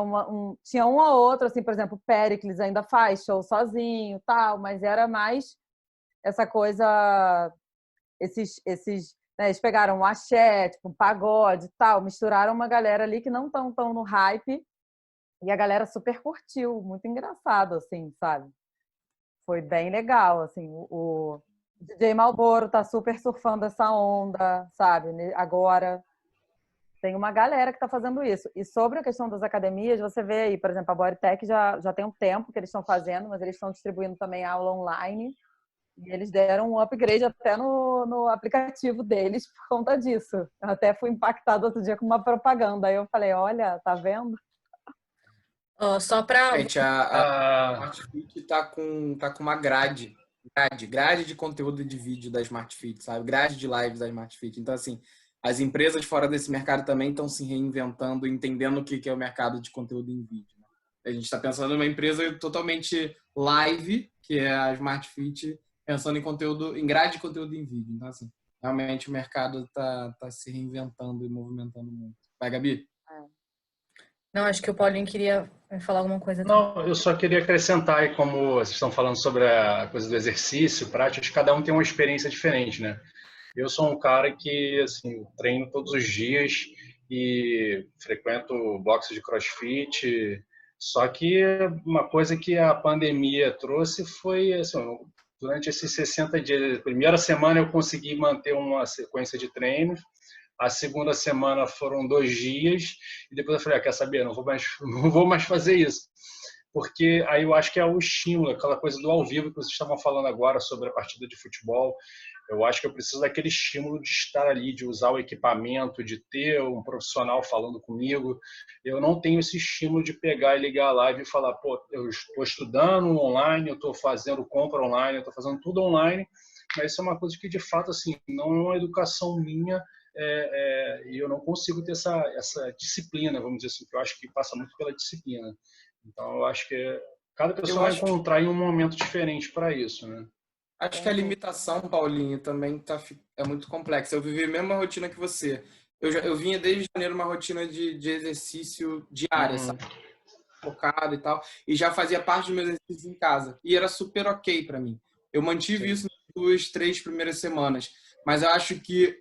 tinha um ou outro, assim, por exemplo, o Péricles ainda faz show sozinho, tal, mas era mais essa coisa... né, eles pegaram um axé, tipo um pagode e tal, misturaram uma galera ali que não estão tão no hype e a galera super curtiu, muito engraçado, assim, sabe? Foi bem legal, assim, o DJ Malboro tá super surfando essa onda, sabe? Agora tem uma galera que tá fazendo isso. E sobre a questão das academias, você vê aí, por exemplo, a Bodytech já tem um tempo que eles estão fazendo, mas eles estão distribuindo também aula online. E eles deram um upgrade até no aplicativo deles por conta disso. Eu até fui impactada outro dia com uma propaganda. Aí eu falei, olha, tá vendo? Só para... Gente, a Smart Fit tá com uma grade de conteúdo de vídeo da Smart Fit, sabe? Grade de lives da Smart Fit. Então, assim, as empresas fora desse mercado também estão se reinventando, entendendo o que é o mercado de conteúdo em vídeo. Né? A gente está pensando numa empresa totalmente live, que é a Smart Fit, pensando em conteúdo, em grade de conteúdo em vídeo. Então, assim, realmente o mercado tá se reinventando e movimentando muito. Vai, Gabi? Não, acho que o Paulinho queria falar alguma coisa também. Não, eu só queria acrescentar aí, como vocês estão falando sobre a coisa do exercício, prática, acho que cada um tem uma experiência diferente, né? Eu sou um cara que, assim, eu treino todos os dias e frequento boxe de CrossFit, só que uma coisa que a pandemia trouxe foi, assim, durante esses 60 dias, a primeira semana eu consegui manter uma sequência de treinos, a segunda semana foram 2 dias, e depois eu falei, quer saber, não vou mais fazer isso. Porque aí eu acho que é o estímulo, aquela coisa do ao vivo que vocês estavam falando agora sobre a partida de futebol. Eu acho que eu preciso daquele estímulo de estar ali, de usar o equipamento, de ter um profissional falando comigo. Eu não tenho esse estímulo de pegar e ligar a live e falar, pô, eu estou estudando online, eu estou fazendo compra online, eu estou fazendo tudo online, mas isso é uma coisa que, de fato, assim, não é uma educação minha, e eu não consigo ter essa disciplina, vamos dizer assim, que eu acho que passa muito pela disciplina. Então, eu acho que cada pessoa vai encontrar em um momento diferente para isso, né? Acho que a limitação, Paulinho, também é muito complexa. Eu vivi a mesma rotina que você. Eu vinha desde janeiro uma rotina de exercício diária, sabe? Focado e tal. E já fazia parte dos meus exercícios em casa. E era super ok para mim. Eu mantive isso nas 2, 3 primeiras semanas. Mas eu acho que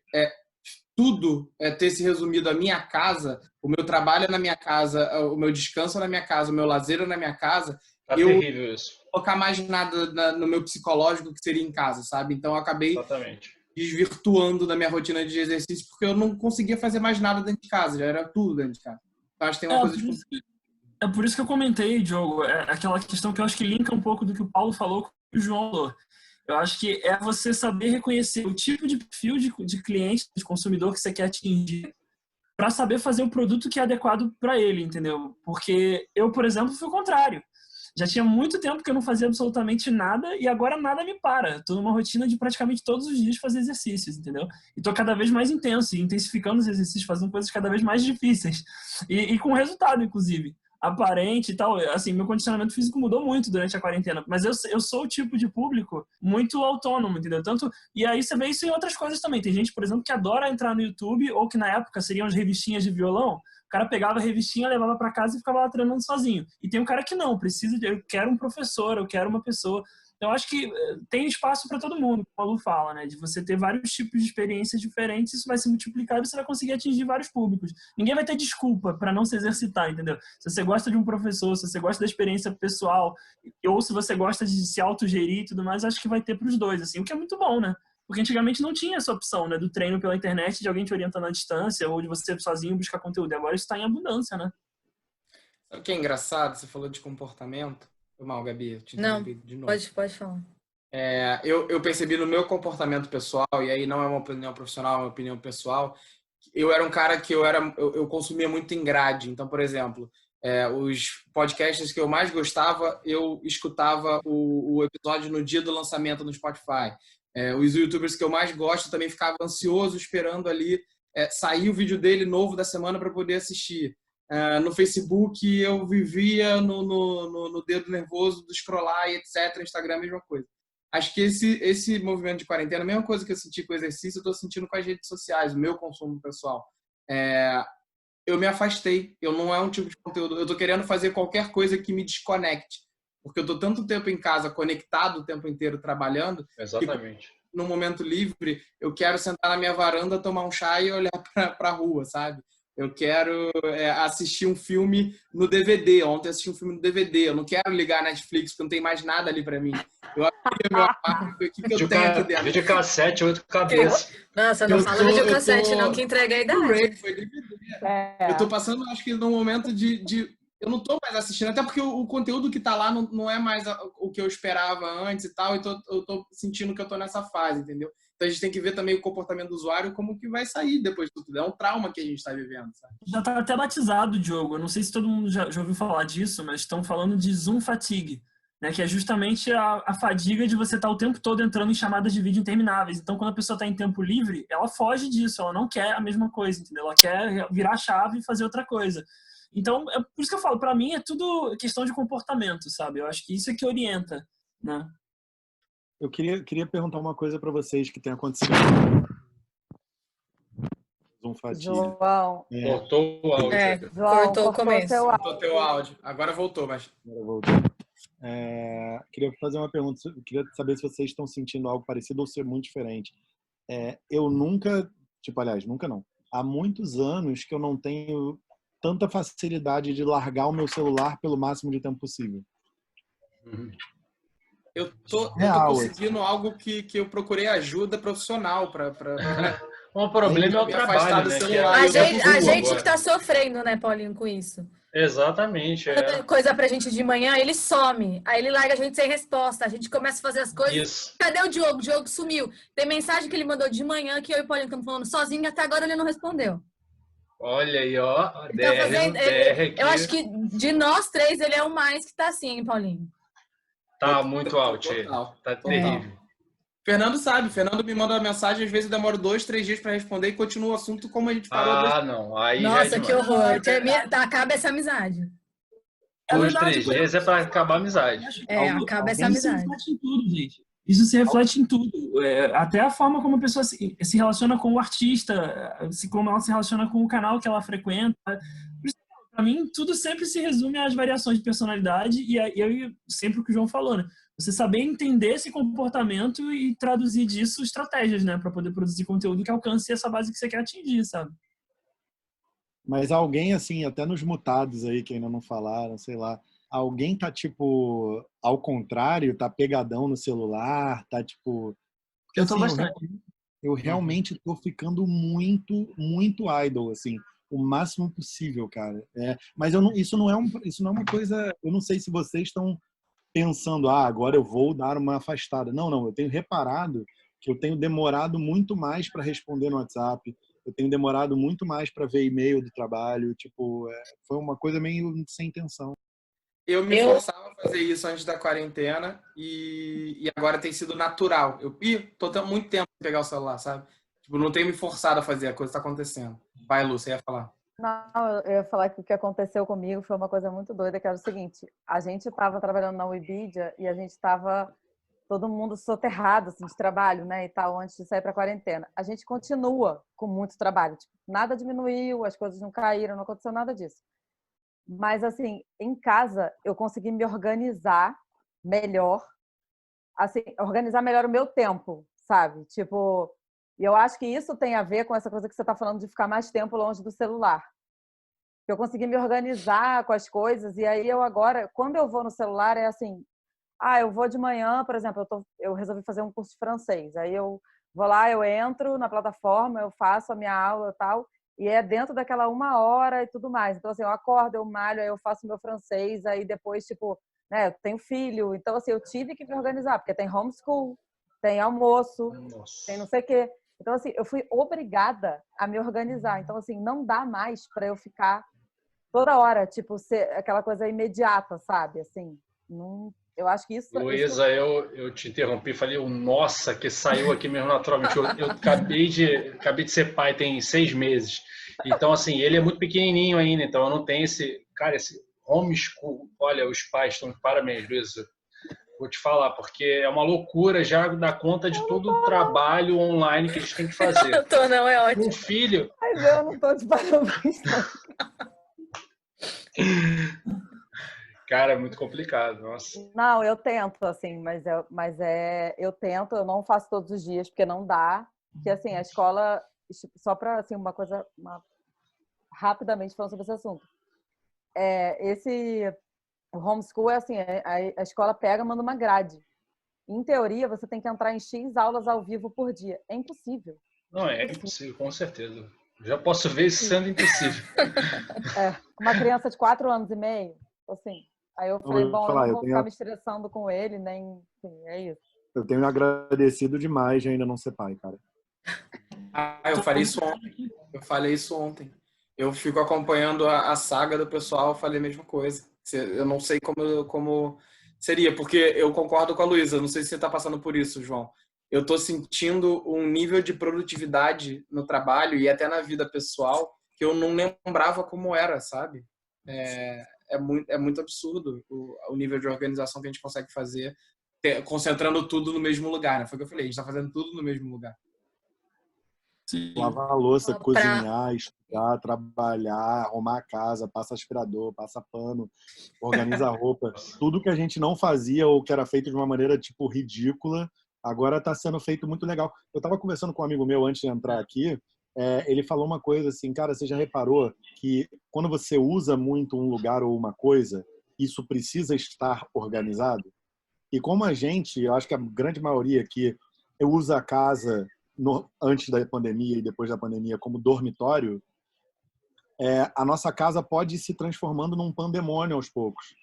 tudo ter se resumido à minha casa, o meu trabalho é na minha casa, o meu descanso é na minha casa, o meu lazer é na minha casa. Tá terrível isso. Colocar mais nada no meu psicológico que seria em casa, sabe? Então eu acabei desvirtuando da minha rotina de exercício porque eu não conseguia fazer mais nada dentro de casa, já era tudo dentro de casa. Então acho que tem uma coisa de... É por isso que eu comentei, Diogo, aquela questão que eu acho que linka um pouco do que o Paulo falou com o João falou. Eu acho que é você saber reconhecer o tipo de perfil de cliente, de consumidor que você quer atingir, para saber fazer o produto que é adequado para ele, entendeu? Porque eu, por exemplo, fui o contrário. Já tinha muito tempo que eu não fazia absolutamente nada e agora nada me para. Estou numa rotina de praticamente todos os dias fazer exercícios, entendeu? E estou cada vez mais intenso e intensificando os exercícios, fazendo coisas cada vez mais difíceis. E com resultado, inclusive. Aparente e tal. Assim, meu condicionamento físico mudou muito durante a quarentena. Mas eu sou o tipo de público muito autônomo, entendeu? E aí você vê isso em outras coisas também. Tem gente, por exemplo, que adora entrar no YouTube ou que na época seriam as revistinhas de violão. O cara pegava a revistinha, levava para casa e ficava lá treinando sozinho. E tem um cara que não, eu quero um professor, eu quero uma pessoa. Então, eu acho que tem espaço para todo mundo, como a Lu fala, né? De você ter vários tipos de experiências diferentes, isso vai se multiplicar e você vai conseguir atingir vários públicos. Ninguém vai ter desculpa para não se exercitar, entendeu? Se você gosta de um professor, se você gosta da experiência pessoal, ou se você gosta de se autogerir e tudo mais, acho que vai ter para os dois, assim, o que é muito bom, né? Porque antigamente não tinha essa opção, né? Do treino pela internet, de alguém te orientando à distância, ou de você sozinho buscar conteúdo. E agora isso está em abundância, né? Sabe o que é engraçado? Você falou de comportamento. Foi mal, Gabi, eu te interrompi de novo. Pode falar. Eu percebi no meu comportamento pessoal, e aí não é uma opinião profissional, é uma opinião pessoal, eu era um cara que eu consumia muito em grade. Então, por exemplo, os podcasts que eu mais gostava, eu escutava o episódio no dia do lançamento no Spotify. Os youtubers que eu mais gosto também ficava ansioso esperando ali sair o vídeo dele novo da semana para poder assistir. No Facebook eu vivia no dedo nervoso do scrollar e etc. Instagram a mesma coisa. Acho que esse movimento de quarentena, a mesma coisa que eu senti com o exercício, eu estou sentindo com as redes sociais, o meu consumo pessoal. Eu me afastei, eu não é um tipo de conteúdo, eu estou querendo fazer qualquer coisa que me desconecte, porque eu estou tanto tempo em casa, conectado o tempo inteiro trabalhando. Exatamente. No momento livre, eu quero sentar na minha varanda, tomar um chá e olhar para a rua, sabe? Eu quero assistir um filme no DVD. Ontem assisti um filme no DVD. Eu não quero ligar a Netflix, porque não tem mais nada ali pra mim. Eu abri meu apartamento, o que eu tenho aqui dentro? Videocassete, 8 cabeças. Nossa, não fala videocassete, não, que entrega a idade. Foi DVD. Eu tô passando, acho que num momento de... Eu não tô mais assistindo, até porque o conteúdo que tá lá não é mais o que eu esperava antes e tal. Então eu tô sentindo que eu tô nessa fase, entendeu? Então a gente tem que ver também o comportamento do usuário, como que vai sair depois de tudo. É um trauma que a gente está vivendo, sabe? Já está até batizado, Diogo. Eu não sei se todo mundo já ouviu falar disso, mas estão falando de Zoom fatigue, né? Que é justamente a fadiga de você estar o tempo todo entrando em chamadas de vídeo intermináveis. Então, quando a pessoa está em tempo livre, ela foge disso, ela não quer a mesma coisa, entendeu? Ela quer virar a chave e fazer outra coisa. Então, é por isso que eu falo, para mim é tudo questão de comportamento, sabe? Eu acho que isso é que orienta, né? Eu queria perguntar uma coisa para vocês que tem acontecido. Um fatia. João, Cortou o áudio. João, cortou o começo. seu áudio. Cortou teu áudio. Agora voltou, mas... Agora voltou. Queria fazer uma pergunta. Queria saber se vocês estão sentindo algo parecido ou se é muito diferente. Eu nunca, aliás, nunca não. Há muitos anos que eu não tenho tanta facilidade de largar o meu celular pelo máximo de tempo possível. Eu tô conseguindo algo que eu procurei ajuda profissional para O problema é o trabalho, né? A gente que tá sofrendo, né, Paulinho, com isso. Exatamente. Coisa pra gente de manhã, ele some. Aí ele larga a gente sem resposta. A gente começa a fazer as coisas. Isso. Cadê o Diogo? O Diogo sumiu. Tem mensagem que ele mandou de manhã que eu e o Paulinho estamos falando sozinho e até agora ele não respondeu. Olha aí, ó. Eu acho que de nós três ele é o mais que tá assim, hein, Paulinho? Tá muito alto. Tá terrível. Fernando sabe. Fernando me manda uma mensagem, às vezes eu demoro 2, 3 dias para responder e continua o assunto como a gente parou. Não. Aí nossa, que horror. Acaba essa amizade. 2, 3 dias é para acabar a amizade. Acaba essa amizade. Isso se reflete em tudo, gente. Isso se reflete em tudo. Até a forma como a pessoa se relaciona com o artista, como ela se relaciona com o canal que ela frequenta. Para mim, tudo sempre se resume às variações de personalidade e sempre o que o João falou, né? Você saber entender esse comportamento e traduzir disso estratégias, né? Para poder produzir conteúdo que alcance essa base que você quer atingir, sabe? Mas alguém, assim, até nos mutados aí, que ainda não falaram, sei lá, alguém tá, ao contrário, tá pegadão no celular, tá, Porque, eu tô bastante. Eu realmente tô ficando muito, muito idle, assim, o máximo possível, cara. Mas isso não é uma coisa... Eu não sei se vocês estão pensando, agora eu vou dar uma afastada. Não, eu tenho reparado que eu tenho demorado muito mais para responder no WhatsApp, eu tenho demorado muito mais para ver e-mail do trabalho, foi uma coisa meio sem intenção. Eu me forçava a fazer isso antes da quarentena e agora tem sido natural. Eu tô tendo muito tempo para pegar o celular, sabe? Não tenho me forçado a fazer, a coisa tá acontecendo. Vai, Lu, você ia falar. Não, eu ia falar que o que aconteceu comigo foi uma coisa muito doida, que era o seguinte, a gente estava trabalhando na Webidia e a gente estava todo mundo soterrado assim, de trabalho, né, e tal, antes de sair para a quarentena. A gente continua com muito trabalho, nada diminuiu, as coisas não caíram, não aconteceu nada disso. Mas, assim, em casa, eu consegui me organizar melhor, assim, organizar melhor o meu tempo, sabe? E eu acho que isso tem a ver com essa coisa que você está falando de ficar mais tempo longe do celular. Eu consegui me organizar com as coisas e aí eu agora, quando eu vou no celular, é assim, eu vou de manhã, por exemplo, eu resolvi fazer um curso de francês. Aí eu vou lá, eu entro na plataforma, eu faço a minha aula e tal, e é dentro daquela 1 hora e tudo mais. Então, assim, eu acordo, eu malho, aí eu faço meu francês, aí depois, né, eu tenho filho. Então, assim, eu tive que me organizar, porque tem homeschool, tem almoço, tem não sei o quê. Então, assim, eu fui obrigada a me organizar. Então, assim, não dá mais para eu ficar toda hora, ser aquela coisa imediata, sabe? Assim, não, eu acho que isso... Luísa, eu te interrompi, falei, nossa, que saiu aqui mesmo naturalmente. Eu acabei de ser pai, tem 6 meses. Então, assim, ele é muito pequenininho ainda, então eu não tenho esse homeschool. Olha, os pais estão de parabéns, Luísa. Vou te falar, porque é uma loucura já dar conta de todo o trabalho online que eles têm que fazer. Não, é ótimo. Um filho... Mas eu não tô de parabéns, não. Cara, é muito complicado, nossa. Não, eu tento, assim, eu tento, eu não faço todos os dias, porque não dá. Que, assim, a escola, só para, assim, uma coisa, rapidamente falando sobre esse assunto. O homeschool é assim, a escola pega, manda uma grade. Em teoria, você tem que entrar em X aulas ao vivo por dia. É impossível. Não, é impossível, com certeza. Já posso ver isso sendo impossível. Uma criança de 4 anos e meio, assim. Aí eu falei, eu não vou ficar me estressando com ele, nem... Enfim, é isso. Eu tenho agradecido demais de ainda não ser pai, cara. Eu falei isso ontem. Eu fico acompanhando a saga do pessoal, eu falei a mesma coisa. Eu não sei como seria, porque eu concordo com a Luísa, não sei se você está passando por isso, João. Eu estou sentindo um nível de produtividade no trabalho e até na vida pessoal que eu não lembrava como era, sabe? É muito absurdo o nível de organização que a gente consegue fazer concentrando tudo no mesmo lugar, né? Foi o que eu falei, a gente está fazendo tudo no mesmo lugar. Sim. Lavar a louça, Pra- cozinhar, estudar, trabalhar, arrumar a casa, passa aspirador, passa pano, organiza a roupa. Tudo que a gente não fazia ou que era feito de uma maneira, tipo, ridícula, agora está sendo feito muito legal. Eu estava conversando com um amigo meu antes de entrar aqui, ele falou uma coisa assim, cara, você já reparou que quando você usa muito um lugar ou uma coisa, isso precisa estar organizado? E como a gente, eu acho que a grande maioria aqui, eu uso a casa antes da pandemia e depois da pandemia como dormitório, a nossa casa pode ir se transformando num pandemônio aos poucos.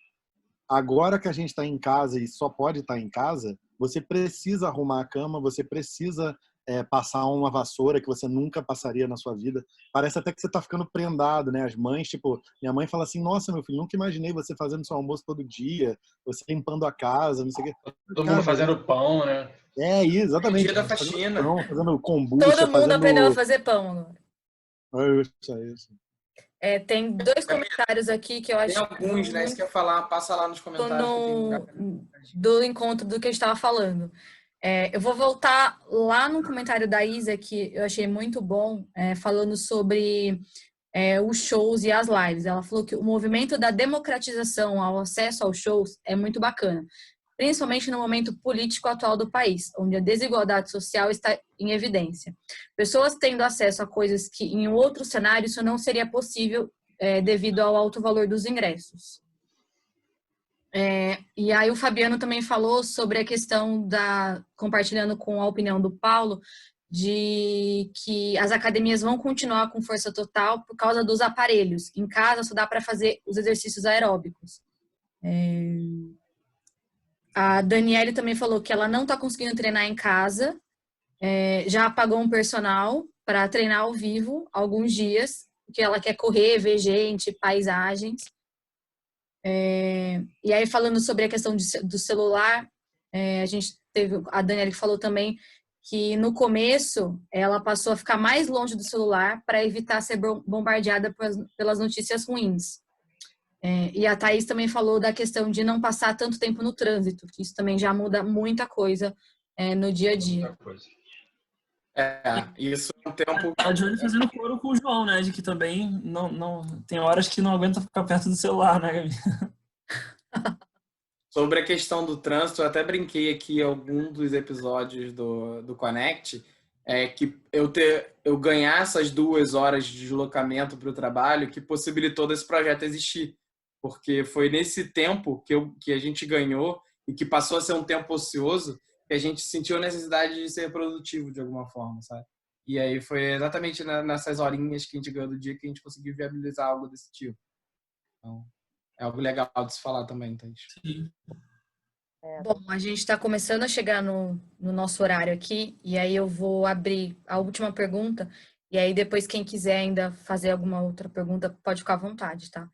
Agora que a gente está em casa e só pode estar em casa, você precisa arrumar a cama, você precisa passar uma vassoura que você nunca passaria na sua vida. Parece até que você está ficando prendado, né? As mães, tipo, minha mãe fala assim, nossa, meu filho, nunca imaginei você fazendo seu almoço todo dia, você limpando a casa, não sei o quê. Todo mundo Cara, fazendo pão, né? exatamente. Dia da Fazendo faxina. pão, fazendo kombucha, Todo mundo aprendeu a fazendo... fazer pão agora. Isso. Tem 2 comentários aqui que eu Tem acho alguns, né? Isso que eu ia falar, passa lá nos comentários que tem um lugar. do encontro do que a gente estava falando. Eu vou voltar lá no comentário da Isa, que eu achei muito bom, falando sobre os shows e as lives. Ela falou que o movimento da democratização ao acesso aos shows é muito bacana, principalmente no momento político atual do país, onde a desigualdade social está em evidência. Pessoas tendo acesso a coisas que em outro cenário isso não seria possível devido ao alto valor dos ingressos. E aí o Fabiano também falou sobre a questão compartilhando com a opinião do Paulo, de que as academias vão continuar com força total por causa dos aparelhos. Em casa só dá para fazer os exercícios aeróbicos. A Daniele também falou que ela não está conseguindo treinar em casa, já pagou um personal para treinar ao vivo alguns dias, porque ela quer correr, ver gente, paisagens. E aí, falando sobre a questão do celular, a gente teve a Daniela que falou também que no começo ela passou a ficar mais longe do celular para evitar ser bombardeada pelas notícias ruins. E a Thaís também falou da questão de não passar tanto tempo no trânsito, que isso também já muda muita coisa no dia a dia. Isso é um tempo. A Johnny fazendo coro com o João, né? De que também não tem horas que não aguenta ficar perto do celular, né, Gabi? Sobre a questão do trânsito, eu até brinquei aqui em algum dos episódios do Connect, que eu ganhar essas 2 horas de deslocamento para o trabalho que possibilitou desse projeto existir. Porque foi nesse tempo que a gente ganhou e que passou a ser um tempo ocioso que a gente sentiu a necessidade de ser produtivo de alguma forma, sabe? E aí foi exatamente nessas horinhas que a gente ganhou do dia que a gente conseguiu viabilizar algo desse tipo. Então, é algo legal de se falar também, Thaís. Sim. Bom, a gente está começando a chegar no nosso horário aqui, e aí eu vou abrir a última pergunta, e aí depois quem quiser ainda fazer alguma outra pergunta pode ficar à vontade, tá?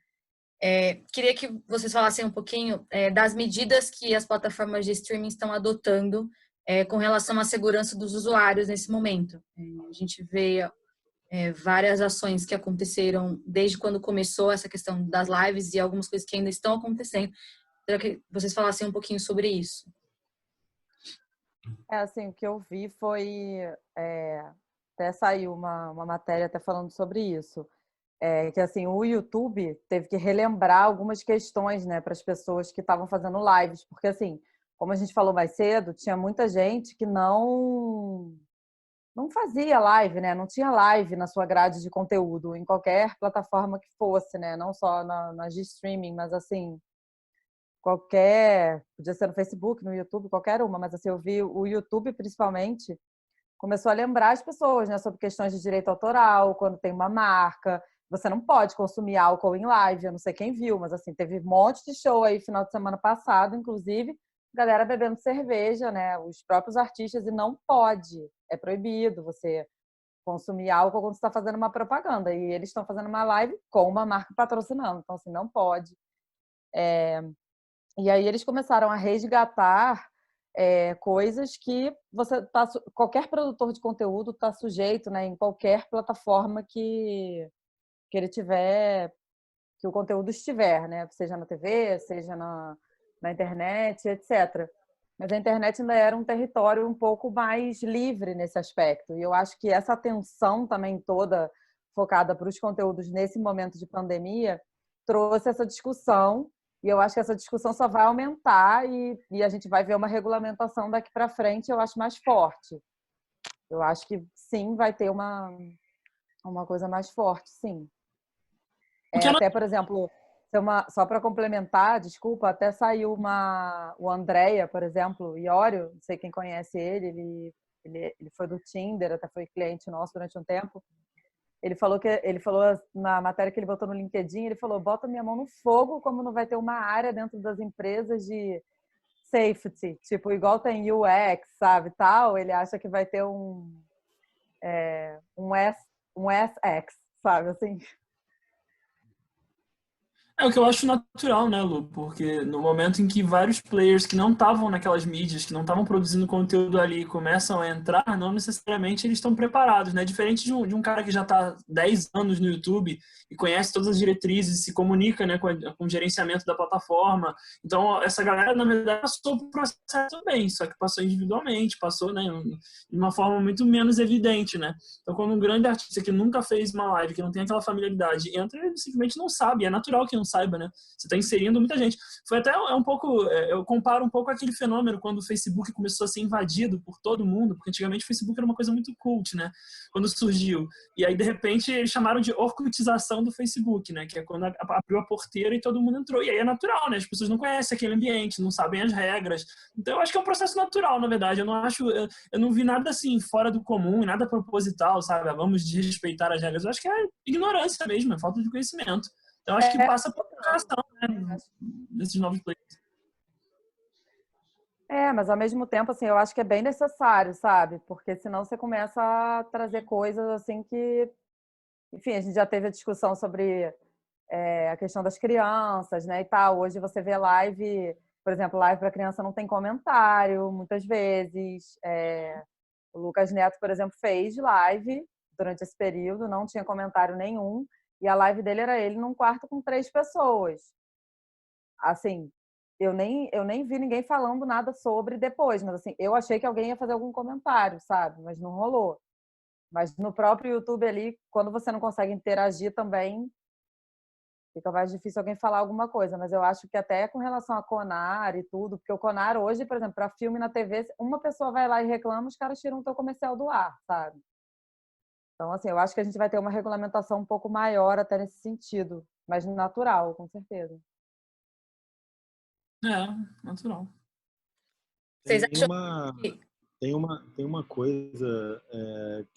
Queria que vocês falassem um pouquinho das medidas que as plataformas de streaming estão adotando com relação à segurança dos usuários nesse momento. A gente vê várias ações que aconteceram desde quando começou essa questão das lives e algumas coisas que ainda estão acontecendo. Queria que vocês falassem um pouquinho sobre isso. Assim, o que eu vi foi... até saiu uma matéria até falando sobre isso. Que assim, o YouTube teve que relembrar algumas questões, né, para as pessoas que estavam fazendo lives. Porque, assim, como a gente falou mais cedo, tinha muita gente que não fazia live, né? Não tinha live na sua grade de conteúdo, em qualquer plataforma que fosse, né? Não só nas de streaming, mas assim, podia ser no Facebook, no YouTube, qualquer uma, mas assim, eu vi o YouTube principalmente começou a lembrar as pessoas, né, sobre questões de direito autoral, quando tem uma marca, você não pode consumir álcool em live, eu não sei quem viu, mas assim, teve um monte de show aí final de semana passado, inclusive, galera bebendo cerveja, né, os próprios artistas, e não pode, é proibido você consumir álcool quando você está fazendo uma propaganda, e eles estão fazendo uma live com uma marca patrocinando, então assim, não pode. E aí eles começaram a resgatar coisas que qualquer produtor de conteúdo está sujeito, né, em qualquer plataforma que ele tiver, que o conteúdo estiver, né, seja na TV, seja na internet, etc. Mas a internet ainda era um território um pouco mais livre nesse aspecto. E eu acho que essa atenção também toda focada para os conteúdos nesse momento de pandemia trouxe essa discussão. E eu acho que essa discussão só vai aumentar e a gente vai ver uma regulamentação daqui para frente, eu acho, mais forte. Eu acho que sim, vai ter uma coisa mais forte, sim. Até, por exemplo, só para complementar, desculpa, até saiu o Andrea, por exemplo, Iorio, não sei quem conhece ele foi do Tinder, até foi cliente nosso durante um tempo. Ele falou na matéria que ele botou no LinkedIn, ele falou: bota minha mão no fogo como não vai ter uma área dentro das empresas de safety, tipo, igual tem UX, sabe, tal. Ele acha que vai ter um SX, sabe, assim. É o que eu acho natural, né, Lu? Porque no momento em que vários players que não estavam naquelas mídias, que não estavam produzindo conteúdo ali, começam a entrar, não necessariamente eles estão preparados, né? Diferente de um cara que já está 10 anos no YouTube e conhece todas as diretrizes, se comunica, né, com o gerenciamento da plataforma. Então, essa galera, na verdade, passou por processo também, só que passou individualmente, passou, né, de uma forma muito menos evidente, né? Então, quando um grande artista que nunca fez uma live, que não tem aquela familiaridade, entra, ele simplesmente não sabe. É natural que não saiba, né? Você está inserindo muita gente. Foi até um pouco, eu comparo um pouco aquele fenômeno quando o Facebook começou a ser invadido por todo mundo, porque antigamente o Facebook era uma coisa muito cult, né? Quando surgiu. E aí, de repente, eles chamaram de orkutização do Facebook, né? Que é quando abriu a porteira e todo mundo entrou. E aí é natural, né? As pessoas não conhecem aquele ambiente, não sabem as regras. Então, eu acho que é um processo natural, na verdade. Eu não vi nada assim fora do comum, nada proposital, sabe? Vamos desrespeitar as regras. Eu acho que é ignorância mesmo, é falta de conhecimento. Então, acho que passa por educação, né, desses novos players. Mas ao mesmo tempo, assim, eu acho que é bem necessário, sabe? Porque senão você começa a trazer coisas assim que... Enfim, a gente já teve a discussão sobre a questão das crianças, né, e tal. Hoje você vê live, por exemplo, live para criança não tem comentário, muitas vezes. O Lucas Neto, por exemplo, fez live durante esse período, não tinha comentário nenhum. E a live dele era ele num quarto com 3 pessoas. Assim, eu nem vi ninguém falando nada sobre depois, mas assim, eu achei que alguém ia fazer algum comentário, sabe? Mas não rolou. Mas no próprio YouTube ali, quando você não consegue interagir também, fica mais difícil alguém falar alguma coisa. Mas eu acho que até com relação a Conar e tudo, porque o Conar hoje, por exemplo, para filme na TV, uma pessoa vai lá e reclama, os caras tiram o teu comercial do ar, sabe? Então, assim, eu acho que a gente vai ter uma regulamentação um pouco maior até nesse sentido, mas natural, com certeza. Natural. Vocês acham Tem uma coisa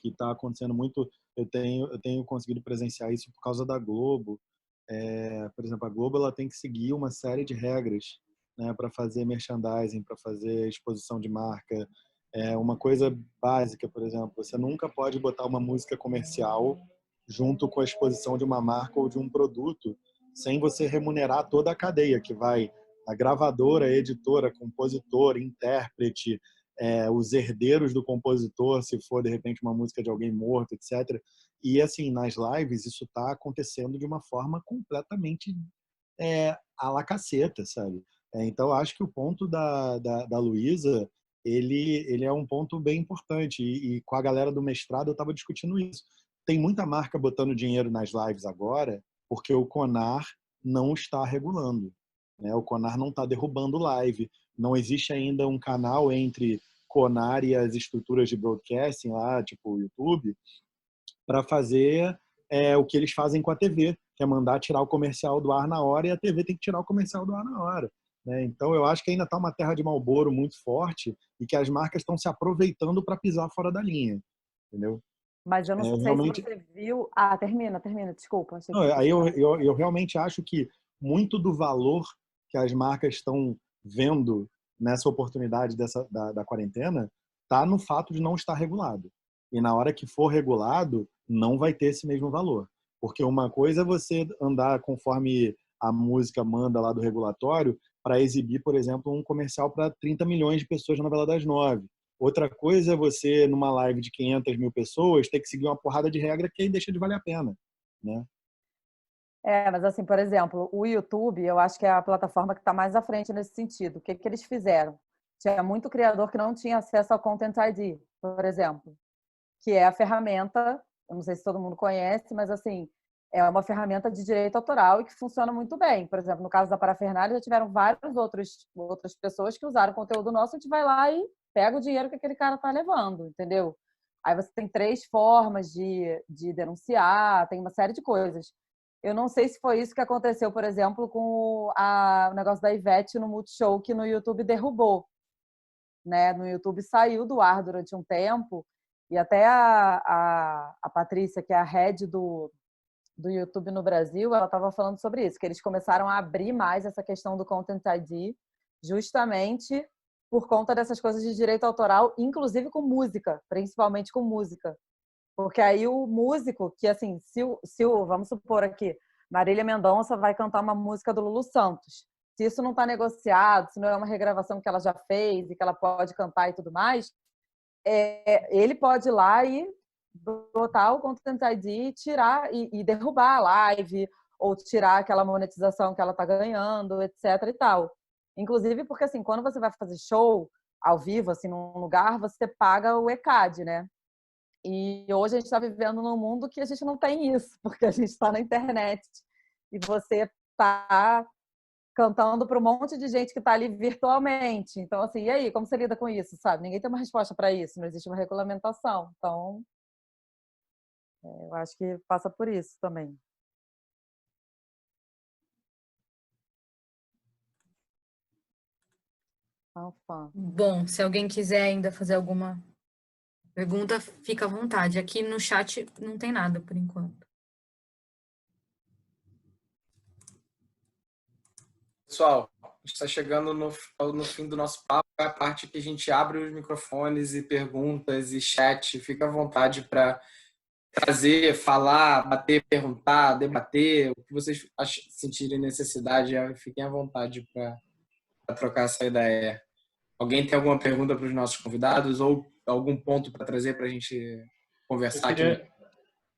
que está acontecendo muito. Eu tenho conseguido presenciar isso por causa da Globo. Por exemplo, a Globo ela tem que seguir uma série de regras, né, para fazer merchandising, para fazer exposição de marca. Uma coisa básica, por exemplo, você nunca pode botar uma música comercial junto com a exposição de uma marca ou de um produto sem você remunerar toda a cadeia, que vai a gravadora, a editora, compositor, intérprete, os herdeiros do compositor, se for de repente uma música de alguém morto, etc. E assim, nas lives isso está acontecendo de uma forma completamente à la caceta, sabe? Então acho que o ponto da Luísa, ele é um ponto bem importante e com a galera do mestrado eu estava discutindo isso. Tem muita marca botando dinheiro nas lives agora porque o Conar não está regulando, né? O Conar não está derrubando live. Não existe ainda um canal entre Conar e as estruturas de broadcasting lá, tipo o YouTube, para fazer o que eles fazem com a TV, que é mandar tirar o comercial do ar na hora, e a TV tem que tirar o comercial do ar na hora, né? Então eu acho que ainda está uma terra de Marlboro muito forte e que as marcas estão se aproveitando para pisar fora da linha, entendeu? Mas eu não sei realmente... se você viu... termina, desculpa. Achei que Não, aí eu realmente acho que muito do valor que as marcas estão vendo nessa oportunidade da quarentena está no fato de não estar regulado. E na hora que for regulado, não vai ter esse mesmo valor. Porque uma coisa é você andar conforme a música manda lá do regulatório para exibir, por exemplo, um comercial para 30 milhões de pessoas na novela das 9. Outra coisa é você, numa live de 500 mil pessoas, ter que seguir uma porrada de regra que aí deixa de valer a pena, né? Mas assim, por exemplo, o YouTube, eu acho que é a plataforma que está mais à frente nesse sentido. O que eles fizeram? tinha muito criador que não tinha acesso ao Content ID, por exemplo, que é a ferramenta, eu não sei se todo mundo conhece, mas assim, é uma ferramenta de direito autoral e que funciona muito bem. Por exemplo, no caso da Parafernália, já tiveram outras pessoas que usaram o conteúdo nosso, a gente vai lá e pega o dinheiro que aquele cara está levando, entendeu? Aí você tem 3 formas de denunciar, tem uma série de coisas. Eu não sei se foi isso que aconteceu, por exemplo, com o negócio da Ivete no Multishow, que no YouTube derrubou, né? No YouTube saiu do ar durante um tempo, e até a Patrícia, que é a head do YouTube no Brasil, ela estava falando sobre isso, que eles começaram a abrir mais essa questão do Content ID, justamente por conta dessas coisas de direito autoral, inclusive com música, principalmente com música. Porque aí o músico, que assim, vamos supor aqui, Marília Mendonça vai cantar uma música do Lulu Santos. Se isso não está negociado, se não é uma regravação que ela já fez e que ela pode cantar e tudo mais, ele pode ir lá e botar o Content ID, tirar e derrubar a live, ou tirar aquela monetização que ela está ganhando, etc. e tal. Inclusive porque, assim, quando você vai fazer show ao vivo, assim, num lugar, você paga o ECAD, né? E hoje a gente está vivendo num mundo que a gente não tem isso, porque a gente está na internet e você está cantando para um monte de gente que está ali virtualmente. Então, assim, e aí, como você lida com isso, sabe? Ninguém tem uma resposta para isso, não existe uma regulamentação. Então, eu acho que passa por isso também. Bom, se alguém quiser ainda fazer alguma pergunta, fica à vontade. Aqui no chat não tem nada por enquanto. Pessoal, a gente está chegando no fim do nosso papo, é a parte que a gente abre os microfones e perguntas e chat. Fica à vontade para trazer, falar, bater, perguntar, debater, o que vocês sentirem necessidade, fiquem à vontade para trocar essa ideia. Alguém tem alguma pergunta para os nossos convidados ou algum ponto para trazer para a gente conversar aqui?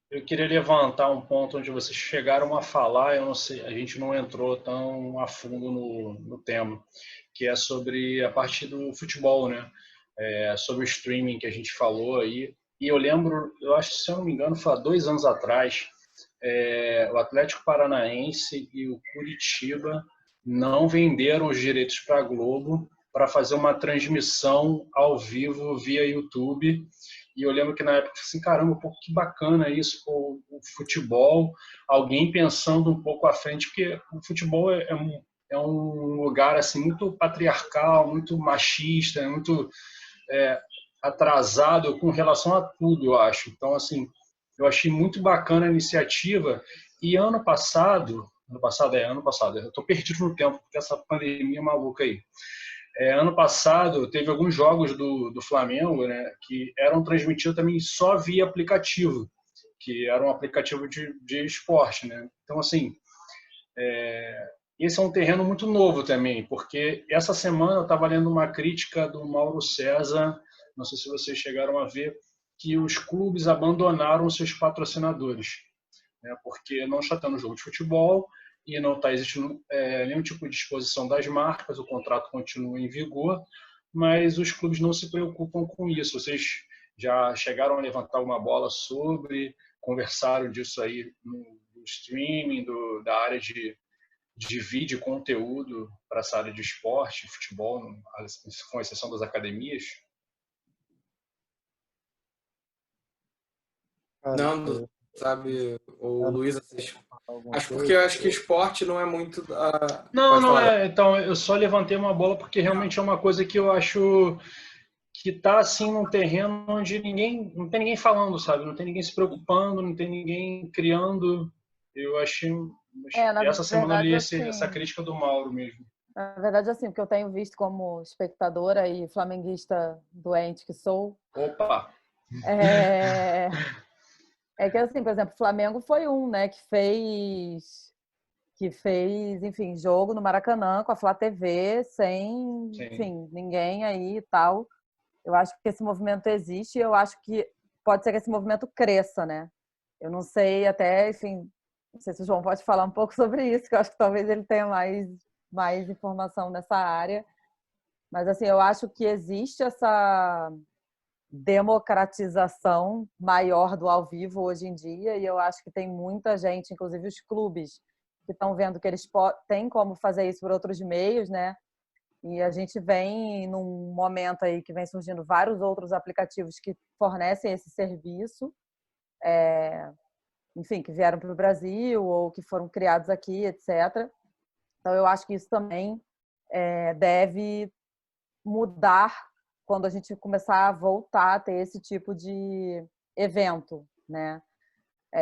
Eu queria levantar um ponto onde vocês chegaram a falar, eu não sei, a gente não entrou tão a fundo no tema, que é sobre a parte do futebol, né? Sobre o streaming que a gente falou aí. E eu lembro, eu acho que, se eu não me engano, foi há 2 anos atrás, o Atlético Paranaense e o Curitiba não venderam os direitos para a Globo para fazer uma transmissão ao vivo via YouTube. E eu lembro que na época eu falei assim, caramba, pô, que bacana isso, pô, o futebol, alguém pensando um pouco à frente, porque o futebol é um lugar assim muito patriarcal, muito machista, muito atrasado com relação a tudo, eu acho. Então, assim, eu achei muito bacana a iniciativa. E ano passado, eu estou perdido no tempo, porque essa pandemia maluca aí. Ano passado, teve alguns jogos do Flamengo, né, que eram transmitidos também só via aplicativo, que era um aplicativo de esporte, né? Então, assim, esse é um terreno muito novo também, porque essa semana eu estava lendo uma crítica do Mauro César, não sei se vocês chegaram a ver, que os clubes abandonaram seus patrocinadores, né, porque não está tendo jogo de futebol e não está existindo nenhum tipo de exposição das marcas, o contrato continua em vigor, mas os clubes não se preocupam com isso. Vocês já chegaram a levantar uma bola sobre, conversaram disso aí no streaming, da área de vídeo conteúdo para essa área de esporte, futebol, com exceção das academias? Não, sabe, o Luiz assiste. Acho porque eu acho que esporte não é muito da... Não é. Então, eu só levantei uma bola porque realmente é uma coisa que eu acho que está assim num terreno onde não tem ninguém falando, sabe? Não tem ninguém se preocupando, não tem ninguém criando. Eu achei essa semana ali essa crítica do Mauro mesmo. Na verdade, assim, o que eu tenho visto como espectadora e flamenguista doente que sou. Opa! É que, assim, por exemplo, o Flamengo foi né, que fez, enfim, jogo no Maracanã com a Flá TV, sem, enfim, ninguém aí e tal. Eu acho que esse movimento existe e eu acho que pode ser que esse movimento cresça, né? Eu não sei até, enfim, não sei se o João pode falar um pouco sobre isso, que eu acho que talvez ele tenha mais informação nessa área. Mas, assim, eu acho que existe essa democratização maior do ao vivo hoje em dia, e eu acho que tem muita gente, inclusive os clubes, que estão vendo que eles têm como fazer isso por outros meios, né? E a gente vem num momento aí que vem surgindo vários outros aplicativos que fornecem esse serviço, enfim, que vieram para o Brasil ou que foram criados aqui, etc. Então, eu acho que isso também deve mudar quando a gente começar a voltar a ter esse tipo de evento, né?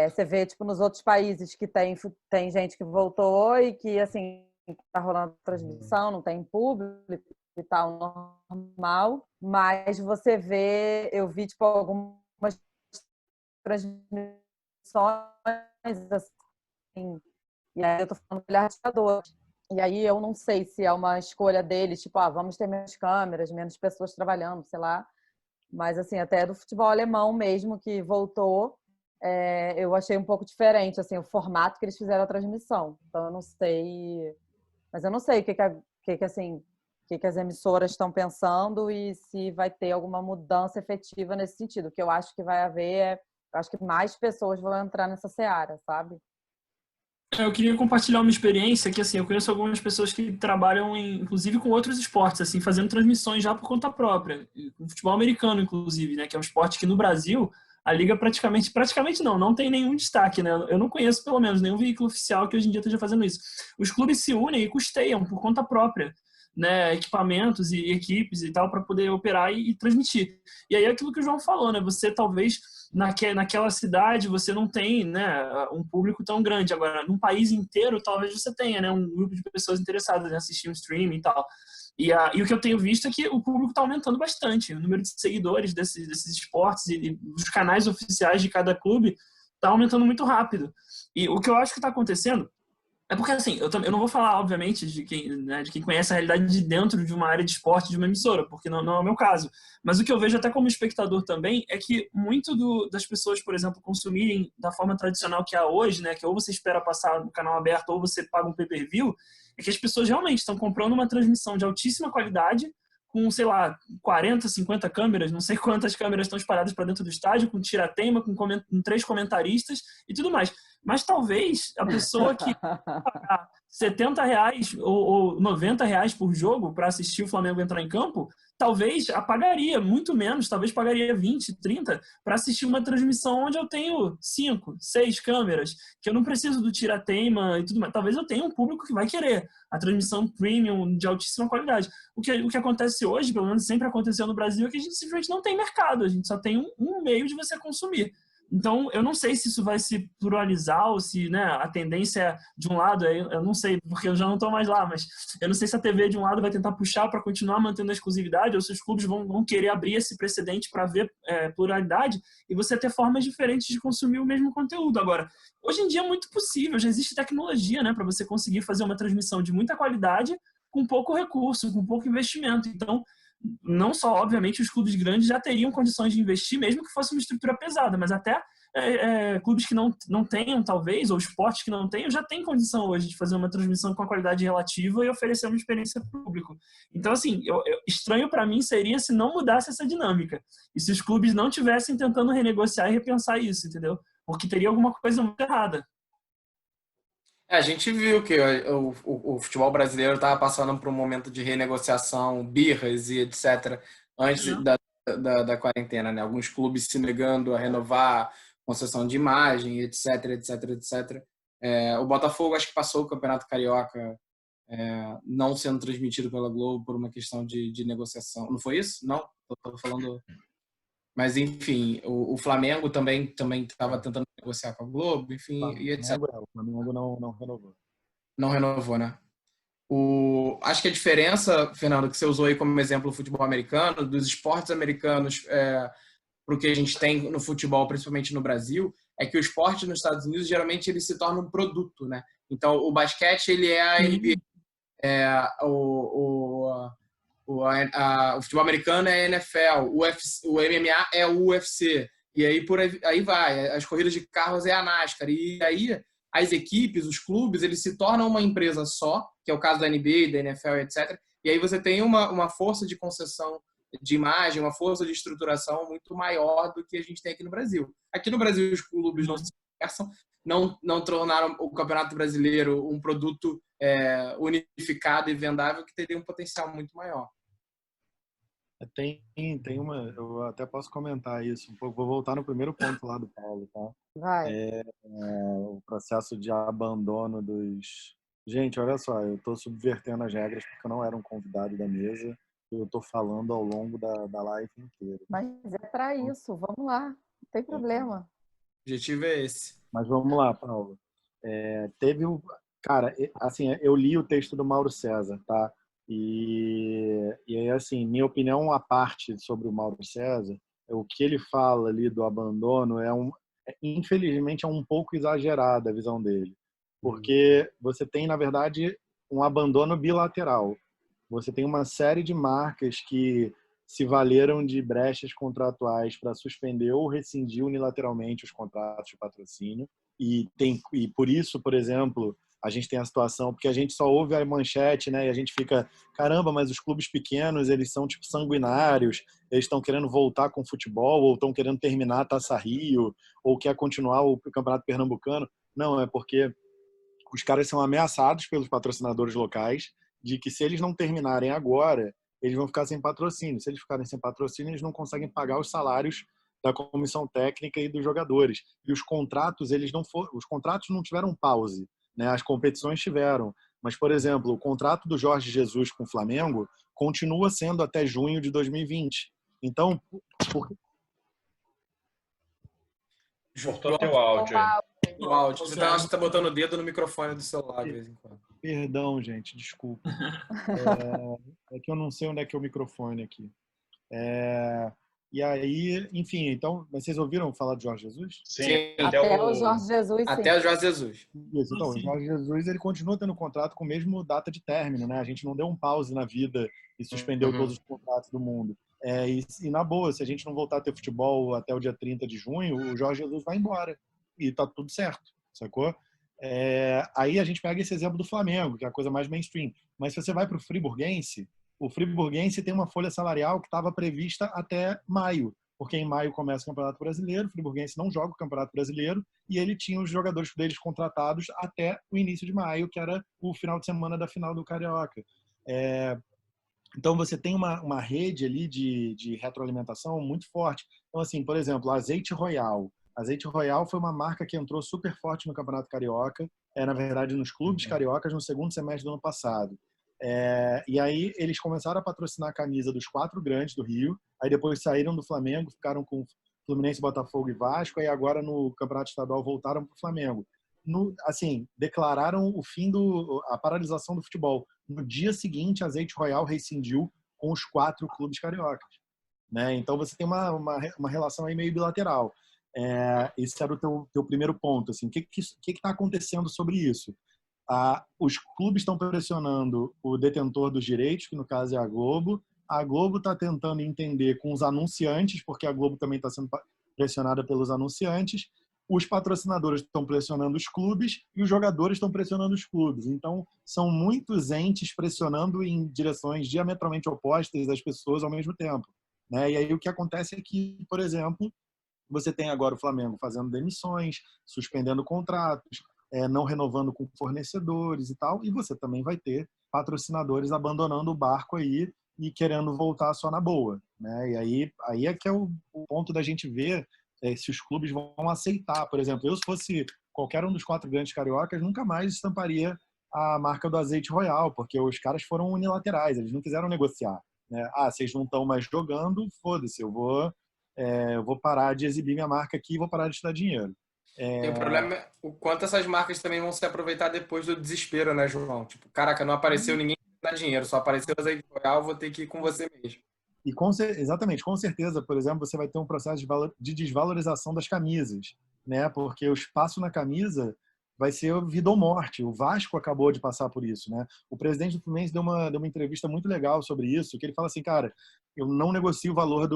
Você vê, tipo, nos outros países que tem gente que voltou e que, assim, tá rolando transmissão, não tem público e tal, normal, mas você vê, eu vi, tipo, algumas transmissões, assim, e aí eu tô falando de artistadores. E aí eu não sei se é uma escolha deles, tipo, vamos ter menos câmeras, menos pessoas trabalhando, sei lá. Mas, assim, até do futebol alemão mesmo, que voltou, eu achei um pouco diferente, assim, o formato que eles fizeram a transmissão. Então, eu não sei... Mas eu não sei o que as emissoras estão pensando e se vai ter alguma mudança efetiva nesse sentido. O que eu acho que vai haver eu acho que mais pessoas vão entrar nessa seara, sabe? Eu queria compartilhar uma experiência que, assim, eu conheço algumas pessoas que trabalham, inclusive, com outros esportes, assim, fazendo transmissões já por conta própria. Com futebol americano, inclusive, né? Que é um esporte que no Brasil a liga praticamente não tem nenhum destaque, né? Eu não conheço, pelo menos, nenhum veículo oficial que hoje em dia esteja fazendo isso. Os clubes se unem e custeiam por conta própria, né? Equipamentos e equipes e tal para poder operar e transmitir. E aí é aquilo que o João falou, né? Você talvez naquela cidade você não tem, né, um público tão grande. Agora, num país inteiro, talvez você tenha, né, um grupo de pessoas interessadas em assistir um streaming e tal. E o que eu tenho visto é que o público está aumentando bastante. O número de seguidores desses esportes e dos canais oficiais de cada clube está aumentando muito rápido. E o que eu acho que está acontecendo é porque, assim, eu não vou falar, obviamente, de quem conhece a realidade de dentro de uma área de esporte, de uma emissora, porque não é o meu caso. Mas o que eu vejo até como espectador também é que muito das pessoas, por exemplo, consumirem da forma tradicional que há hoje, né, que ou você espera passar no canal aberto ou você paga um pay-per-view, é que as pessoas realmente estão comprando uma transmissão de altíssima qualidade com, sei lá, 40, 50 câmeras, não sei quantas câmeras estão espalhadas para dentro do estádio, com tira-teima, com 3 comentaristas e tudo mais. Mas talvez a pessoa que pagar R$ 70 ou R$ 90 por jogo para assistir o Flamengo entrar em campo, talvez pagaria muito menos, talvez pagaria 20, 30 para assistir uma transmissão onde eu tenho 5, 6 câmeras, que eu não preciso do tira-teima e tudo mais. Talvez eu tenha um público que vai querer a transmissão premium de altíssima qualidade. O que acontece hoje, pelo menos sempre aconteceu no Brasil, é que a gente simplesmente não tem mercado, a gente só tem um meio de você consumir. Então, eu não sei se isso vai se pluralizar ou se, né, a tendência é de um lado, eu não sei, porque eu já não estou mais lá, mas eu não sei se a TV de um lado vai tentar puxar para continuar mantendo a exclusividade ou se os clubes vão querer abrir esse precedente para ver pluralidade e você ter formas diferentes de consumir o mesmo conteúdo. Agora, hoje em dia é muito possível, já existe tecnologia, né, para você conseguir fazer uma transmissão de muita qualidade com pouco recurso, com pouco investimento. Então, não só, obviamente, os clubes grandes já teriam condições de investir, mesmo que fosse uma estrutura pesada, mas até clubes que não tenham, talvez, ou esportes que não tenham, já têm condição hoje de fazer uma transmissão com a qualidade relativa e oferecer uma experiência para o público. Então, assim, estranho para mim seria se não mudasse essa dinâmica. E se os clubes não tivessem tentando renegociar e repensar isso, entendeu? Porque teria alguma coisa muito errada. A gente viu que o futebol brasileiro estava passando por um momento de renegociação, birras e etc. antes da quarentena, né? Alguns clubes se negando a renovar concessão de imagem, etc, etc, etc. O Botafogo acho que passou o Campeonato Carioca não sendo transmitido pela Globo por uma questão de negociação. Não foi isso? Não? Estou falando... Mas, enfim, o Flamengo também estava tentando negociar com a Globo, enfim, e etc. O Flamengo não renovou. Não renovou, né? Acho que a diferença, Fernando, que você usou aí como exemplo o futebol americano, dos esportes americanos para o que a gente tem no futebol, principalmente no Brasil, é que o esporte nos Estados Unidos, geralmente, ele se torna um produto, né? Então, o basquete, ele é a NBA. O futebol americano é a NFL, o MMA é o UFC, e aí por aí vai. As corridas de carros é a NASCAR. E aí as equipes, os clubes, eles se tornam uma empresa só, que é o caso da NBA, da NFL, etc. E aí você tem uma força de concessão de imagem, uma força de estruturação muito maior do que a gente tem aqui no Brasil. Aqui no Brasil, os clubes não se conversam, não tornaram o Campeonato Brasileiro um produto unificado e vendável que teria um potencial muito maior. Tem uma, eu até posso comentar isso um pouco, vou voltar no primeiro ponto lá do Paulo, tá? Vai. O processo de abandono dos... Gente, olha só, eu estou subvertendo as regras porque eu não era um convidado da mesa, eu estou falando ao longo da live inteira. Mas é para isso, vamos lá, não tem problema. O objetivo é esse. Mas vamos lá, Paulo. Teve o... Cara, assim, eu li o texto do Mauro César, tá? E aí, assim, minha opinião à parte sobre o Mauro César, o que ele fala ali do abandono infelizmente, é um pouco exagerada a visão dele. Porque você tem, na verdade, um abandono bilateral. Você tem uma série de marcas que se valeram de brechas contratuais para suspender ou rescindir unilateralmente os contratos de patrocínio. E por isso, por exemplo, a gente tem a situação, porque a gente só ouve a manchete, né? E a gente fica, caramba, mas os clubes pequenos, eles são tipo sanguinários, eles estão querendo voltar com o futebol, ou estão querendo terminar a Taça Rio, ou quer continuar o Campeonato Pernambucano. Não, é porque os caras são ameaçados pelos patrocinadores locais de que se eles não terminarem agora, eles vão ficar sem patrocínio. Se eles ficarem sem patrocínio, eles não conseguem pagar os salários da comissão técnica e dos jogadores. E os contratos, os contratos não tiveram pause, né? As competições tiveram. Mas, por exemplo, o contrato do Jorge Jesus com o Flamengo continua sendo até junho de 2020. Então, Cortou teu áudio aí. O áudio. Você tá botando o dedo no microfone do celular de vez em quando. Perdão, gente, desculpa. É que eu não sei onde é que é o microfone aqui. E aí, enfim, então, vocês ouviram falar de Jorge Jesus? Sim, Até o Jorge Jesus, sim. Até o Jorge Jesus. Isso, então, o Jorge Jesus, ele continua tendo contrato com o mesmo data de término, né? A gente não deu um pause na vida e suspendeu todos os contratos do mundo. E na boa, se a gente não voltar a ter futebol até o dia 30 de junho, o Jorge Jesus vai embora. E tá tudo certo, sacou? Aí a gente pega esse exemplo do Flamengo, que é a coisa mais mainstream. Mas se você vai para o Friburguense, o Friburguense tem uma folha salarial que estava prevista até maio, porque em maio começa o Campeonato Brasileiro, o Friburguense não joga o Campeonato Brasileiro, e ele tinha os jogadores deles contratados até o início de maio, que era o final de semana da final do Carioca. Então você tem uma rede ali de retroalimentação muito forte. Então, assim, por exemplo, Azeite Royal. Azeite Royal foi uma marca que entrou super forte no Campeonato Carioca, na verdade nos clubes cariocas no segundo semestre do ano passado. E aí eles começaram a patrocinar a camisa dos 4 grandes do Rio, aí depois saíram do Flamengo, ficaram com Fluminense, Botafogo e Vasco, aí agora no Campeonato Estadual voltaram para o Flamengo. Assim, declararam o fim a paralisação do futebol. No dia seguinte, a Azeite Royal rescindiu com os 4 clubes cariocas, né? Então você tem uma relação aí meio bilateral. Esse era o teu primeiro ponto. Assim, o que está acontecendo sobre isso? Os clubes estão pressionando o detentor dos direitos, que no caso é a Globo. A Globo está tentando entender com os anunciantes, porque a Globo também está sendo pressionada pelos anunciantes. Os patrocinadores estão pressionando os clubes e os jogadores estão pressionando os clubes. Então, são muitos entes pressionando em direções diametralmente opostas das pessoas ao mesmo tempo, né? E aí o que acontece é que, por exemplo, você tem agora o Flamengo fazendo demissões, suspendendo contratos, não renovando com fornecedores e tal, e você também vai ter patrocinadores abandonando o barco aí e querendo voltar só na boa, né? E aí é que é o ponto da gente ver se os clubes vão aceitar. Por exemplo, eu, se fosse qualquer um dos 4 grandes cariocas, nunca mais estamparia a marca do Azeite Royal, porque os caras foram unilaterais, eles não quiseram negociar, né? Vocês não estão mais jogando, foda-se, eu vou parar de exibir minha marca aqui e vou parar de te dar dinheiro. E o problema é o quanto essas marcas também vão se aproveitar depois do desespero, né, João? Tipo, caraca, não apareceu ninguém que dá dinheiro, só apareceu o Azeite Royal, vou ter que ir com você mesmo. E exatamente, com certeza, por exemplo, você vai ter um processo de desvalorização das camisas, né? Porque o espaço na camisa vai ser vida ou morte. O Vasco acabou de passar por isso, né? O presidente do Fluminense deu uma entrevista muito legal sobre isso, que ele fala assim, cara, eu não negocio o valor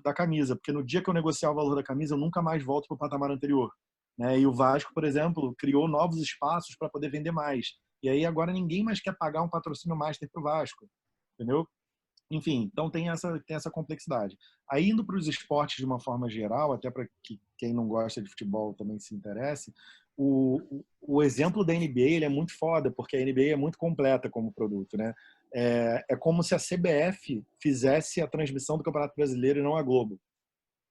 da camisa, porque no dia que eu negociar o valor da camisa, eu nunca mais volto para o patamar anterior. né? E o Vasco, por exemplo, criou novos espaços para poder vender mais. E aí agora ninguém mais quer pagar um patrocínio master para o Vasco, entendeu? Enfim, então tem essa complexidade. Aí indo para os esportes de uma forma geral, até para que quem não gosta de futebol também se interesse, o exemplo da NBA ele é muito foda, porque a NBA é muito completa como produto, né? É como se a CBF fizesse a transmissão do Campeonato Brasileiro e não a Globo,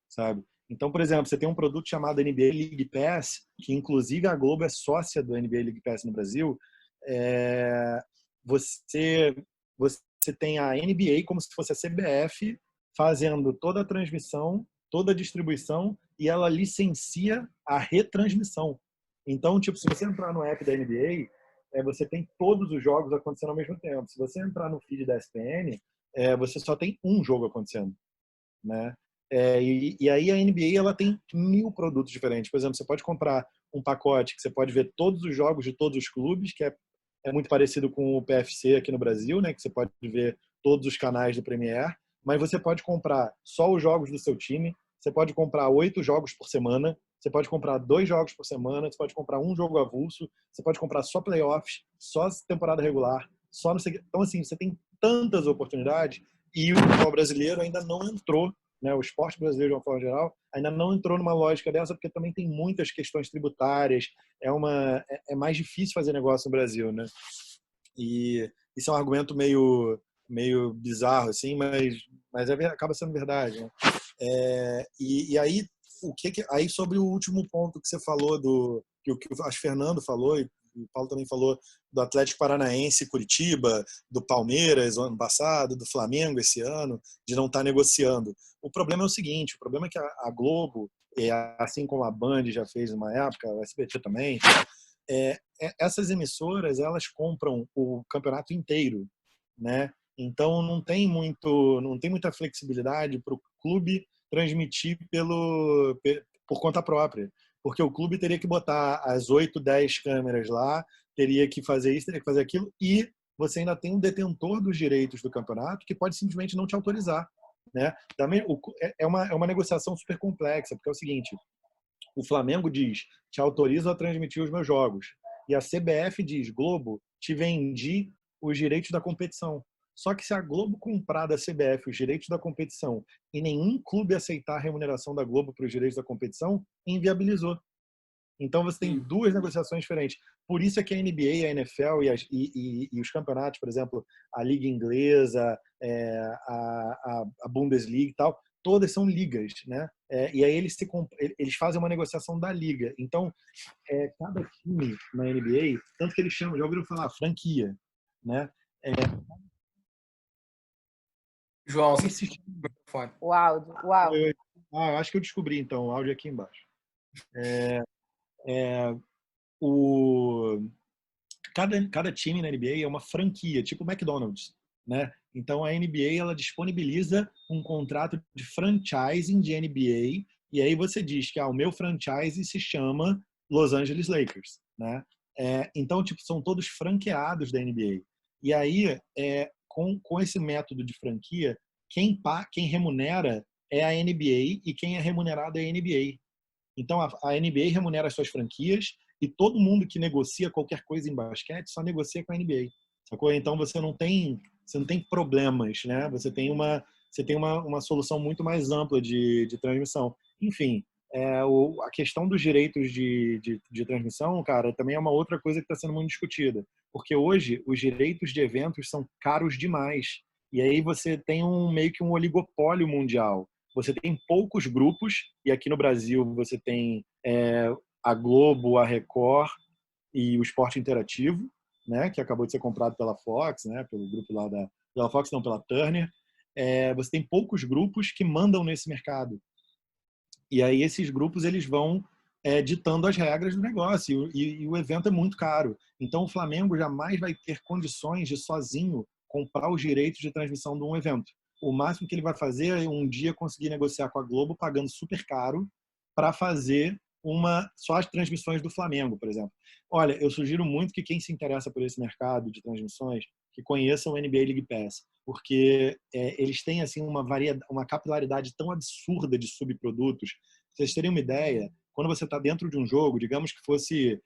sabe? Então, por exemplo, você tem um produto chamado NBA League Pass, que inclusive a Globo é sócia do NBA League Pass no Brasil. É, você, você tem a NBA como se fosse a CBF fazendo toda a transmissão, toda a distribuição e ela licencia a retransmissão. Então, tipo, se você entrar no app da NBA, você tem todos os jogos acontecendo ao mesmo tempo. Se você entrar no feed da ESPN, você só tem um jogo acontecendo, né? E aí a NBA ela tem 1000 produtos diferentes. Por exemplo, você pode comprar um pacote que você pode ver todos os jogos de todos os clubes, que é muito parecido com o PFC aqui no Brasil, né? Que você pode ver todos os canais do Premier, mas você pode comprar só os jogos do seu time, você pode comprar 8 jogos por semana, você pode comprar 2 jogos por semana, você pode comprar um jogo avulso, você pode comprar só playoffs, só temporada regular, só no... Então, assim, você tem tantas oportunidades e o futebol brasileiro ainda não entrou, né? O esporte brasileiro, de uma forma geral, ainda não entrou numa lógica dessa, porque também tem muitas questões tributárias, é mais difícil fazer negócio no Brasil, né? E isso é um argumento meio bizarro, assim, mas acaba sendo verdade, né? E aí, aí sobre o último ponto que você falou, que o acho que o Fernando falou, e o Paulo também falou, do Atlético Paranaense Curitiba, do Palmeiras ano passado, do Flamengo esse ano, de não estar negociando. O problema é o seguinte, o problema é que a Globo, assim como a Band já fez uma época, o SBT também, essas emissoras elas compram o campeonato inteiro, né? Então não tem muita flexibilidade para o clube transmitir por conta própria, porque o clube teria que botar as 8, 10 câmeras lá, teria que fazer isso, teria que fazer aquilo, e você ainda tem um detentor dos direitos do campeonato que pode simplesmente não te autorizar, né? Também é uma negociação super complexa, porque é o seguinte, o Flamengo diz, te autorizo a transmitir os meus jogos. E a CBF diz, Globo, te vendi os direitos da competição. Só que se a Globo comprar da CBF os direitos da competição e nenhum clube aceitar a remuneração da Globo para os direitos da competição, inviabilizou. Então você tem duas negociações diferentes. Por isso é que a NBA, a NFL e os campeonatos, por exemplo, a Liga Inglesa, a Bundesliga e tal, todas são ligas, né? E aí eles fazem uma negociação da liga. Então, cada time na NBA, tanto que eles chamam, já ouviram falar, franquia, né? João, você Esse... O áudio, o áudio. Eu acho que eu descobri, então, o áudio aqui embaixo. Cada time na NBA é uma franquia, tipo o McDonald's, né? Então a NBA ela disponibiliza um contrato de franchising de NBA e aí você diz que o meu franchise se chama Los Angeles Lakers, né? Então tipo são todos franqueados da NBA. E aí com esse método de franquia quem remunera é a NBA e quem é remunerado é a NBA. Então a NBA remunera as suas franquias e todo mundo que negocia qualquer coisa em basquete só negocia com a NBA. Sacou? Então você não tem problemas, né? Você tem uma solução muito mais ampla de transmissão. Enfim, a questão dos direitos de transmissão, cara, também é uma outra coisa que está sendo muito discutida. Porque hoje os direitos de eventos são caros demais. E aí você tem meio que um oligopólio mundial. Você tem poucos grupos, e aqui no Brasil você tem a Globo, a Record e o Esporte Interativo, né, que acabou de ser comprado pela Fox, né, pelo grupo lá pela Fox, não, pela Turner. Você tem poucos grupos que mandam nesse mercado. E aí esses grupos eles vão ditando as regras do negócio e o evento é muito caro. Então o Flamengo jamais vai ter condições de sozinho comprar os direitos de transmissão de um evento. O máximo que ele vai fazer é um dia conseguir negociar com a Globo pagando super caro para fazer só as transmissões do Flamengo, por exemplo. Olha, eu sugiro muito que quem se interessa por esse mercado de transmissões que conheçam o NBA League Pass, porque eles têm assim uma capilaridade tão absurda de subprodutos. Pra vocês terem uma ideia, quando você está dentro de um jogo, digamos que fosse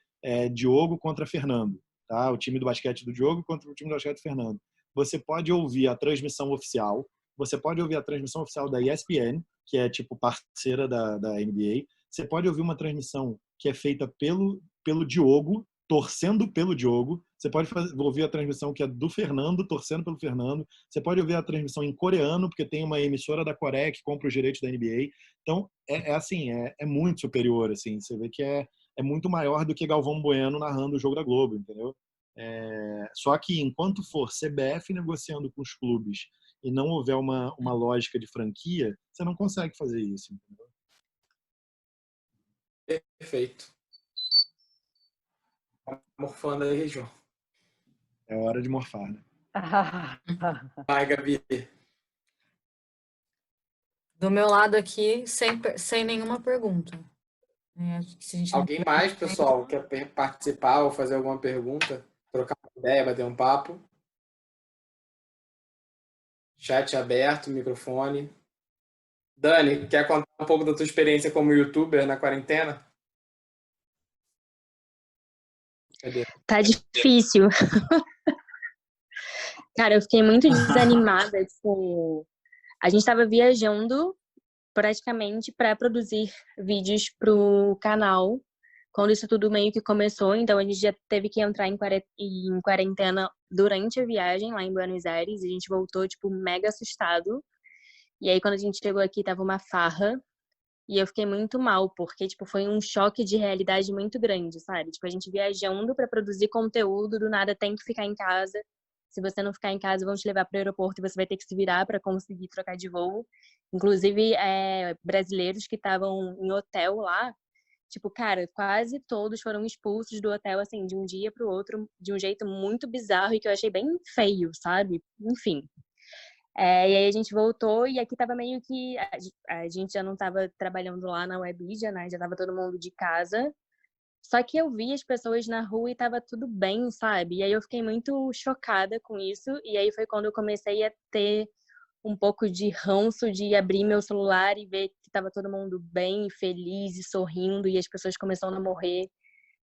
Diogo contra Fernando, tá? O time do basquete do Diogo contra o time do basquete do Fernando. Você pode ouvir a transmissão oficial, você pode ouvir a transmissão oficial da ESPN, que é tipo parceira da NBA. Você pode ouvir uma transmissão que é feita pelo Diogo, torcendo pelo Diogo. Você pode ouvir a transmissão que é do Fernando, torcendo pelo Fernando. Você pode ouvir a transmissão em coreano, porque tem uma emissora da Coreia que compra os direitos da NBA. Então, assim, é muito superior, assim. Você vê que é muito maior do que Galvão Bueno narrando o jogo da Globo, entendeu? Só que enquanto for CBF negociando com os clubes e não houver uma lógica de franquia, você não consegue fazer isso, entendeu? Perfeito. Tá morfando aí, João. É hora de morfar, né? Vai, Gabi. Do meu lado aqui, sem nenhuma pergunta. Se a gente não Alguém tiver mais, tempo- pessoal, quer participar ou fazer alguma pergunta? Trocar uma ideia, bater um papo? Chat aberto, microfone. Dani, quer contar um pouco da tua experiência como youtuber na quarentena? Cadê? Tá difícil. Cara, eu fiquei muito desanimada. Tipo, a gente tava viajando praticamente para produzir vídeos pro canal quando isso tudo meio que começou. Então a gente já teve que entrar em quarentena durante a viagem lá em Buenos Aires. E a gente voltou, tipo, mega assustado. E aí quando a gente chegou aqui, tava uma farra. E eu fiquei muito mal, porque, tipo, foi um choque de realidade muito grande, sabe? Tipo, a gente viajando para produzir conteúdo, do nada tem que ficar em casa. Se você não ficar em casa, vão te levar para o aeroporto e você vai ter que se virar para conseguir trocar de voo. Inclusive, brasileiros que estavam em hotel lá, tipo, cara, quase todos foram expulsos do hotel, assim, de um dia para o outro, de um jeito muito bizarro e que eu achei bem feio, sabe? Enfim. E aí a gente voltou e aqui tava meio que... A gente já não tava trabalhando lá na Webidia, né? Já tava todo mundo de casa. Só que eu vi as pessoas na rua e tava tudo bem, sabe? E aí eu fiquei muito chocada com isso. E aí foi quando eu comecei a ter um pouco de ranço de abrir meu celular e ver que tava todo mundo bem, feliz e sorrindo. E as pessoas começando a morrer.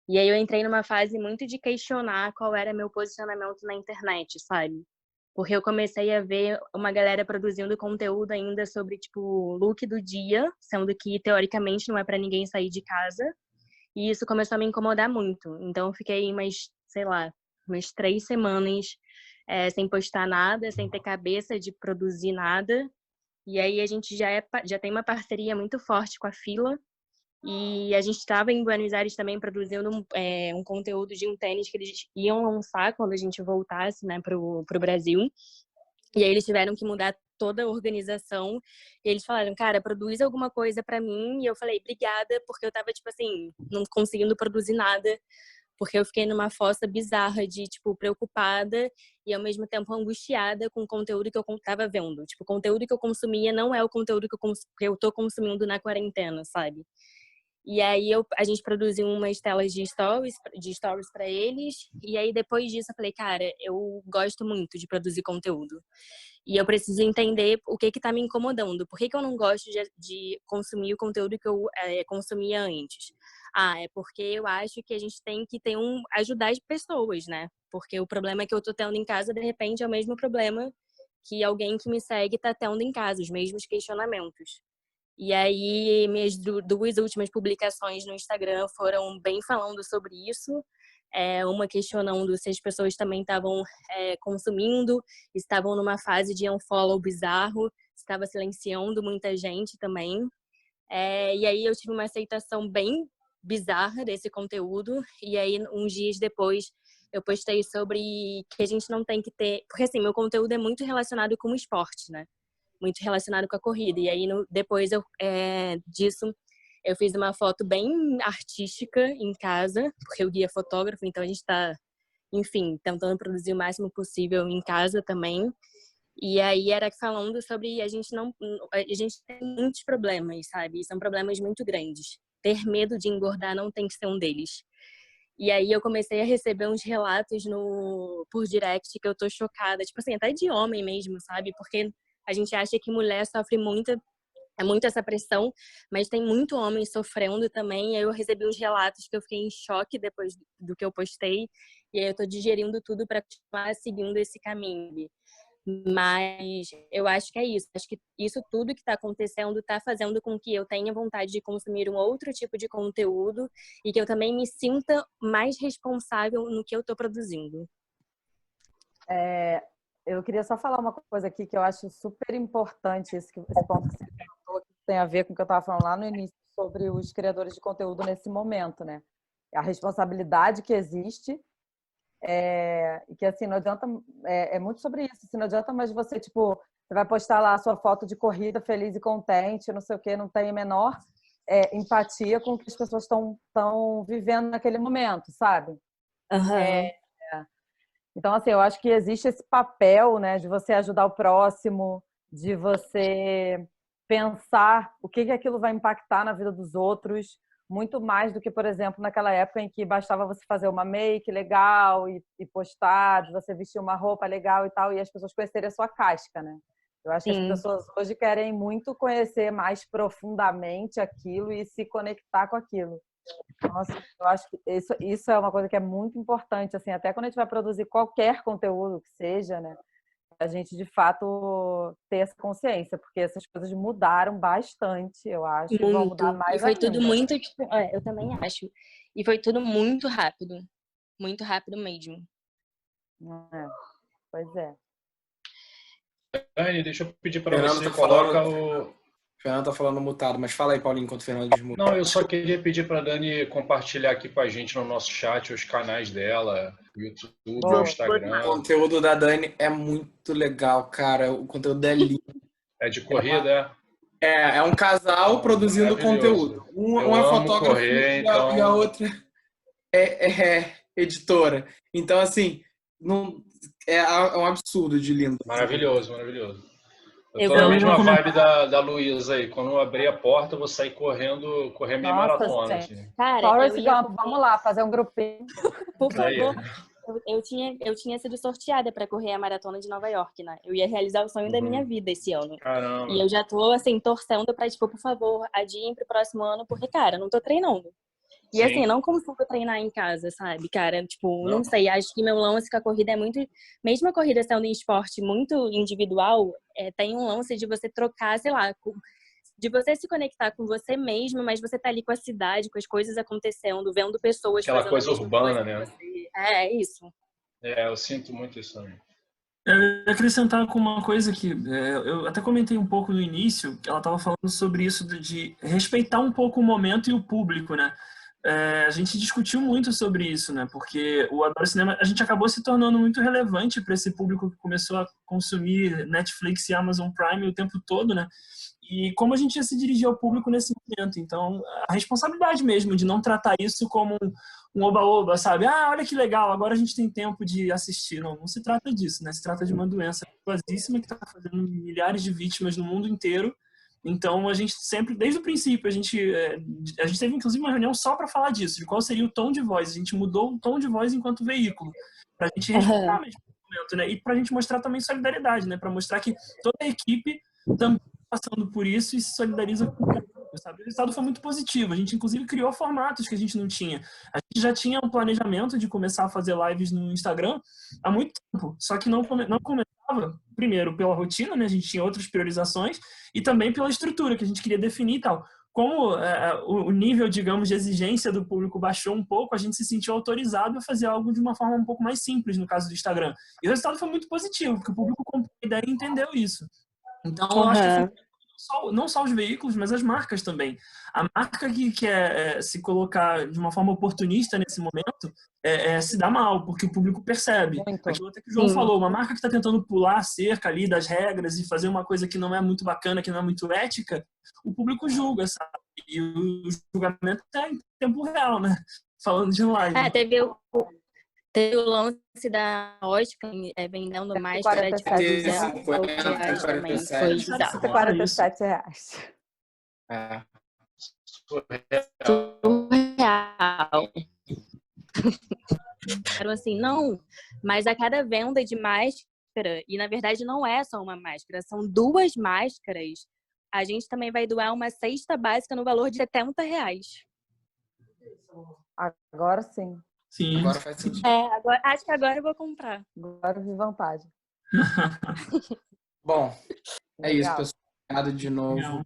E aí eu entrei numa fase muito de questionar qual era meu posicionamento na internet, sabe? Porque eu comecei a ver uma galera produzindo conteúdo ainda sobre, tipo, o look do dia, sendo que, teoricamente, não é para ninguém sair de casa. E isso começou a me incomodar muito. Então, eu fiquei sei lá, umas 3 semanas sem postar nada, sem ter cabeça de produzir nada. E aí, a gente já tem uma parceria muito forte com a Fila. E a gente estava em Buenos Aires também produzindo um conteúdo de um tênis que eles iam lançar quando a gente voltasse, né, pro Brasil. E aí eles tiveram que mudar toda a organização. E eles falaram, cara, produz alguma coisa para mim. E eu falei, obrigada, porque eu tava, tipo assim, não conseguindo produzir nada. Porque eu fiquei numa fossa bizarra de, tipo, preocupada e ao mesmo tempo angustiada com o conteúdo que eu tava vendo. Tipo, o conteúdo que eu consumia não é o conteúdo que eu tô consumindo na quarentena, sabe? E aí a gente produziu umas telas de stories para eles. E aí depois disso eu falei, cara, eu gosto muito de produzir conteúdo. E eu preciso entender o que tá me incomodando. Por que eu não gosto de consumir o conteúdo que eu consumia antes? É porque eu acho que a gente tem que ajudar as pessoas, né? Porque o problema que eu tô tendo em casa, de repente, é o mesmo problema que alguém que me segue tá tendo em casa, os mesmos questionamentos. E aí, minhas 2 últimas publicações no Instagram foram bem falando sobre isso. Uma questionando se as pessoas também estavam consumindo, estavam numa fase de unfollow bizarro, estava silenciando muita gente também. E aí eu tive uma aceitação bem bizarra desse conteúdo. E aí, uns dias depois, eu postei sobre que a gente não tem que ter... Porque, assim, meu conteúdo é muito relacionado com o esporte, né? Muito relacionado com a corrida. E aí, depois disso, eu fiz uma foto bem artística em casa, porque o guia é fotógrafo, então a gente está, enfim, tentando produzir o máximo possível em casa também. E aí era falando sobre a gente tem muitos problemas, sabe? São problemas muito grandes. Ter medo de engordar não tem que ser um deles. E aí eu comecei a receber uns relatos por direct que eu tô chocada, tipo assim, até de homem mesmo, sabe? Porque a gente acha que mulher sofre É muito essa pressão, mas tem muito homem sofrendo também. Aí eu recebi uns relatos que eu fiquei em choque depois do que eu postei. E aí eu tô digerindo tudo para continuar seguindo esse caminho. Mas eu acho que é isso. Acho que isso tudo que está acontecendo está fazendo com que eu tenha vontade de consumir um outro tipo de conteúdo e que eu também me sinta mais responsável no que eu estou produzindo. Eu queria só falar uma coisa aqui que eu acho super importante, esse ponto que você comentou, que tem a ver com o que eu estava falando lá no início, sobre os criadores de conteúdo nesse momento, né? A responsabilidade que existe, e que assim, não adianta, é muito sobre isso, assim, não adianta mais você, tipo, você vai postar lá a sua foto de corrida feliz e contente, não sei o quê, não tem a menor empatia com o que as pessoas estão vivendo naquele momento, sabe? Uhum. Então, assim, eu acho que existe esse papel, né, de você ajudar o próximo, de você pensar o que aquilo vai impactar na vida dos outros, muito mais do que, por exemplo, naquela época em que bastava você fazer uma make legal e postar, de você vestir uma roupa legal e tal, e as pessoas conhecerem a sua casca, né? Eu acho que as pessoas hoje querem muito conhecer mais profundamente aquilo e se conectar com aquilo. Nossa, eu acho que isso é uma coisa que é muito importante, assim, até quando a gente vai produzir qualquer conteúdo que seja, né? A gente, de fato, ter essa consciência, porque essas coisas mudaram bastante, eu acho, e vão mudar Muito. E mais foi tudo ainda. muito, tipo, eu também acho. E foi tudo muito rápido mesmo. Pois é. Dani, deixa eu pedir para Fernando você, tá coloca falando, o... Fernando tá falando mutado, mas fala aí, Paulinho, enquanto o Fernando desmuta. Não, eu só queria pedir para a Dani compartilhar aqui com a gente no nosso chat os canais dela, o YouTube, o Instagram. O conteúdo da Dani é muito legal, cara. O conteúdo é lindo. É de corrida, É um casal produzindo Maravilhoso. conteúdo. Eu Um é amo fotógrafo correr, e a então... outra é editora. Então, assim, não, é um absurdo de lindo. Maravilhoso, maravilhoso. Eu Eu tô na vou mesma vibe da Luísa aí. Quando eu abrir a porta, eu vou sair correndo, correr meia Nossa, maratona. gente. Assim. Cara, Forrest Gump, vamos lá, fazer um grupinho. por Aí. favor. Eu tinha sido sorteada para correr a maratona de Nova York, né? Eu ia realizar o sonho da minha vida esse ano. Caramba. E eu já tô, assim, torcendo pra, tipo, por favor, adiem pro próximo ano, porque, cara, eu não tô treinando. E, assim, eu não consigo treinar em casa, sabe, cara? Tipo, não sei, acho que meu lance com a corrida é muito... Mesmo a corrida sendo um esporte muito individual, tem um lance de você trocar, sei lá, de você se conectar com você mesmo, mas você tá ali com a cidade, com as coisas acontecendo, vendo pessoas Aquela fazendo coisa a mesma urbana, coisa né? que você. É isso. Eu sinto muito isso também. Eu ia acrescentar com uma coisa que eu até comentei um pouco no início, que ela estava falando sobre isso de respeitar um pouco o momento e o público, né? A gente discutiu muito sobre isso, né? Porque o Adoro Cinema, a gente acabou se tornando muito relevante para esse público que começou a consumir Netflix e Amazon Prime o tempo todo, né? E como a gente ia se dirigir ao público nesse momento. Então, a responsabilidade mesmo de não tratar isso como um oba-oba, sabe? Ah, olha que legal, agora a gente tem tempo de assistir. Não se trata disso, né? Se trata de uma doença perigosíssima que está fazendo milhares de vítimas no mundo inteiro. Então, a gente sempre, desde o princípio, a gente teve inclusive uma reunião só para falar disso, de qual seria o tom de voz. A gente mudou o tom de voz enquanto veículo, para a gente respeitar mesmo o momento, né? E para a gente mostrar também solidariedade, né? Para mostrar que toda a equipe também passando por isso e se solidariza com o público, sabe? O resultado foi muito positivo. A gente, inclusive, criou formatos que a gente não tinha. A gente já tinha um planejamento de começar a fazer lives no Instagram há muito tempo, só que não começava, primeiro, pela rotina, né? A gente tinha outras priorizações, e também pela estrutura que a gente queria definir e tal. Como o nível, digamos, de exigência do público baixou um pouco, a gente se sentiu autorizado a fazer algo de uma forma um pouco mais simples, no caso do Instagram. E o resultado foi muito positivo, porque o público comprou a ideia e entendeu isso. Então, eu acho que não só os veículos, mas as marcas também. A marca que quer se colocar de uma forma oportunista nesse momento se dá mal, porque o público percebe. Muito. Aquilo até que o João falou, uma marca que está tentando pular a cerca ali das regras e fazer uma coisa que não é muito bacana, que não é muito ética, o público julga, sabe? E o julgamento é em tempo real, né? Falando de live. Teve o lance da Oscar vendendo máscara de 200 e poucos reais também. Foi bizarro. R$47. Surreal. Era assim, não, mas a cada venda de máscara, e na verdade não é só uma máscara, são duas máscaras, a gente também vai doar uma cesta básica no valor de R$70. Agora sim. Sim. Agora faz sentido. Acho que agora eu vou comprar. Agora eu vi vantagem. Bom, é isso, Legal. pessoal. Obrigado de novo. Legal.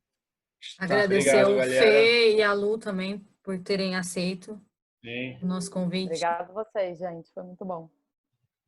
Agradecer Obrigado, o galera. Fê e a Lu também por terem aceito Sim. o nosso convite. Obrigada a vocês, gente. Foi muito bom.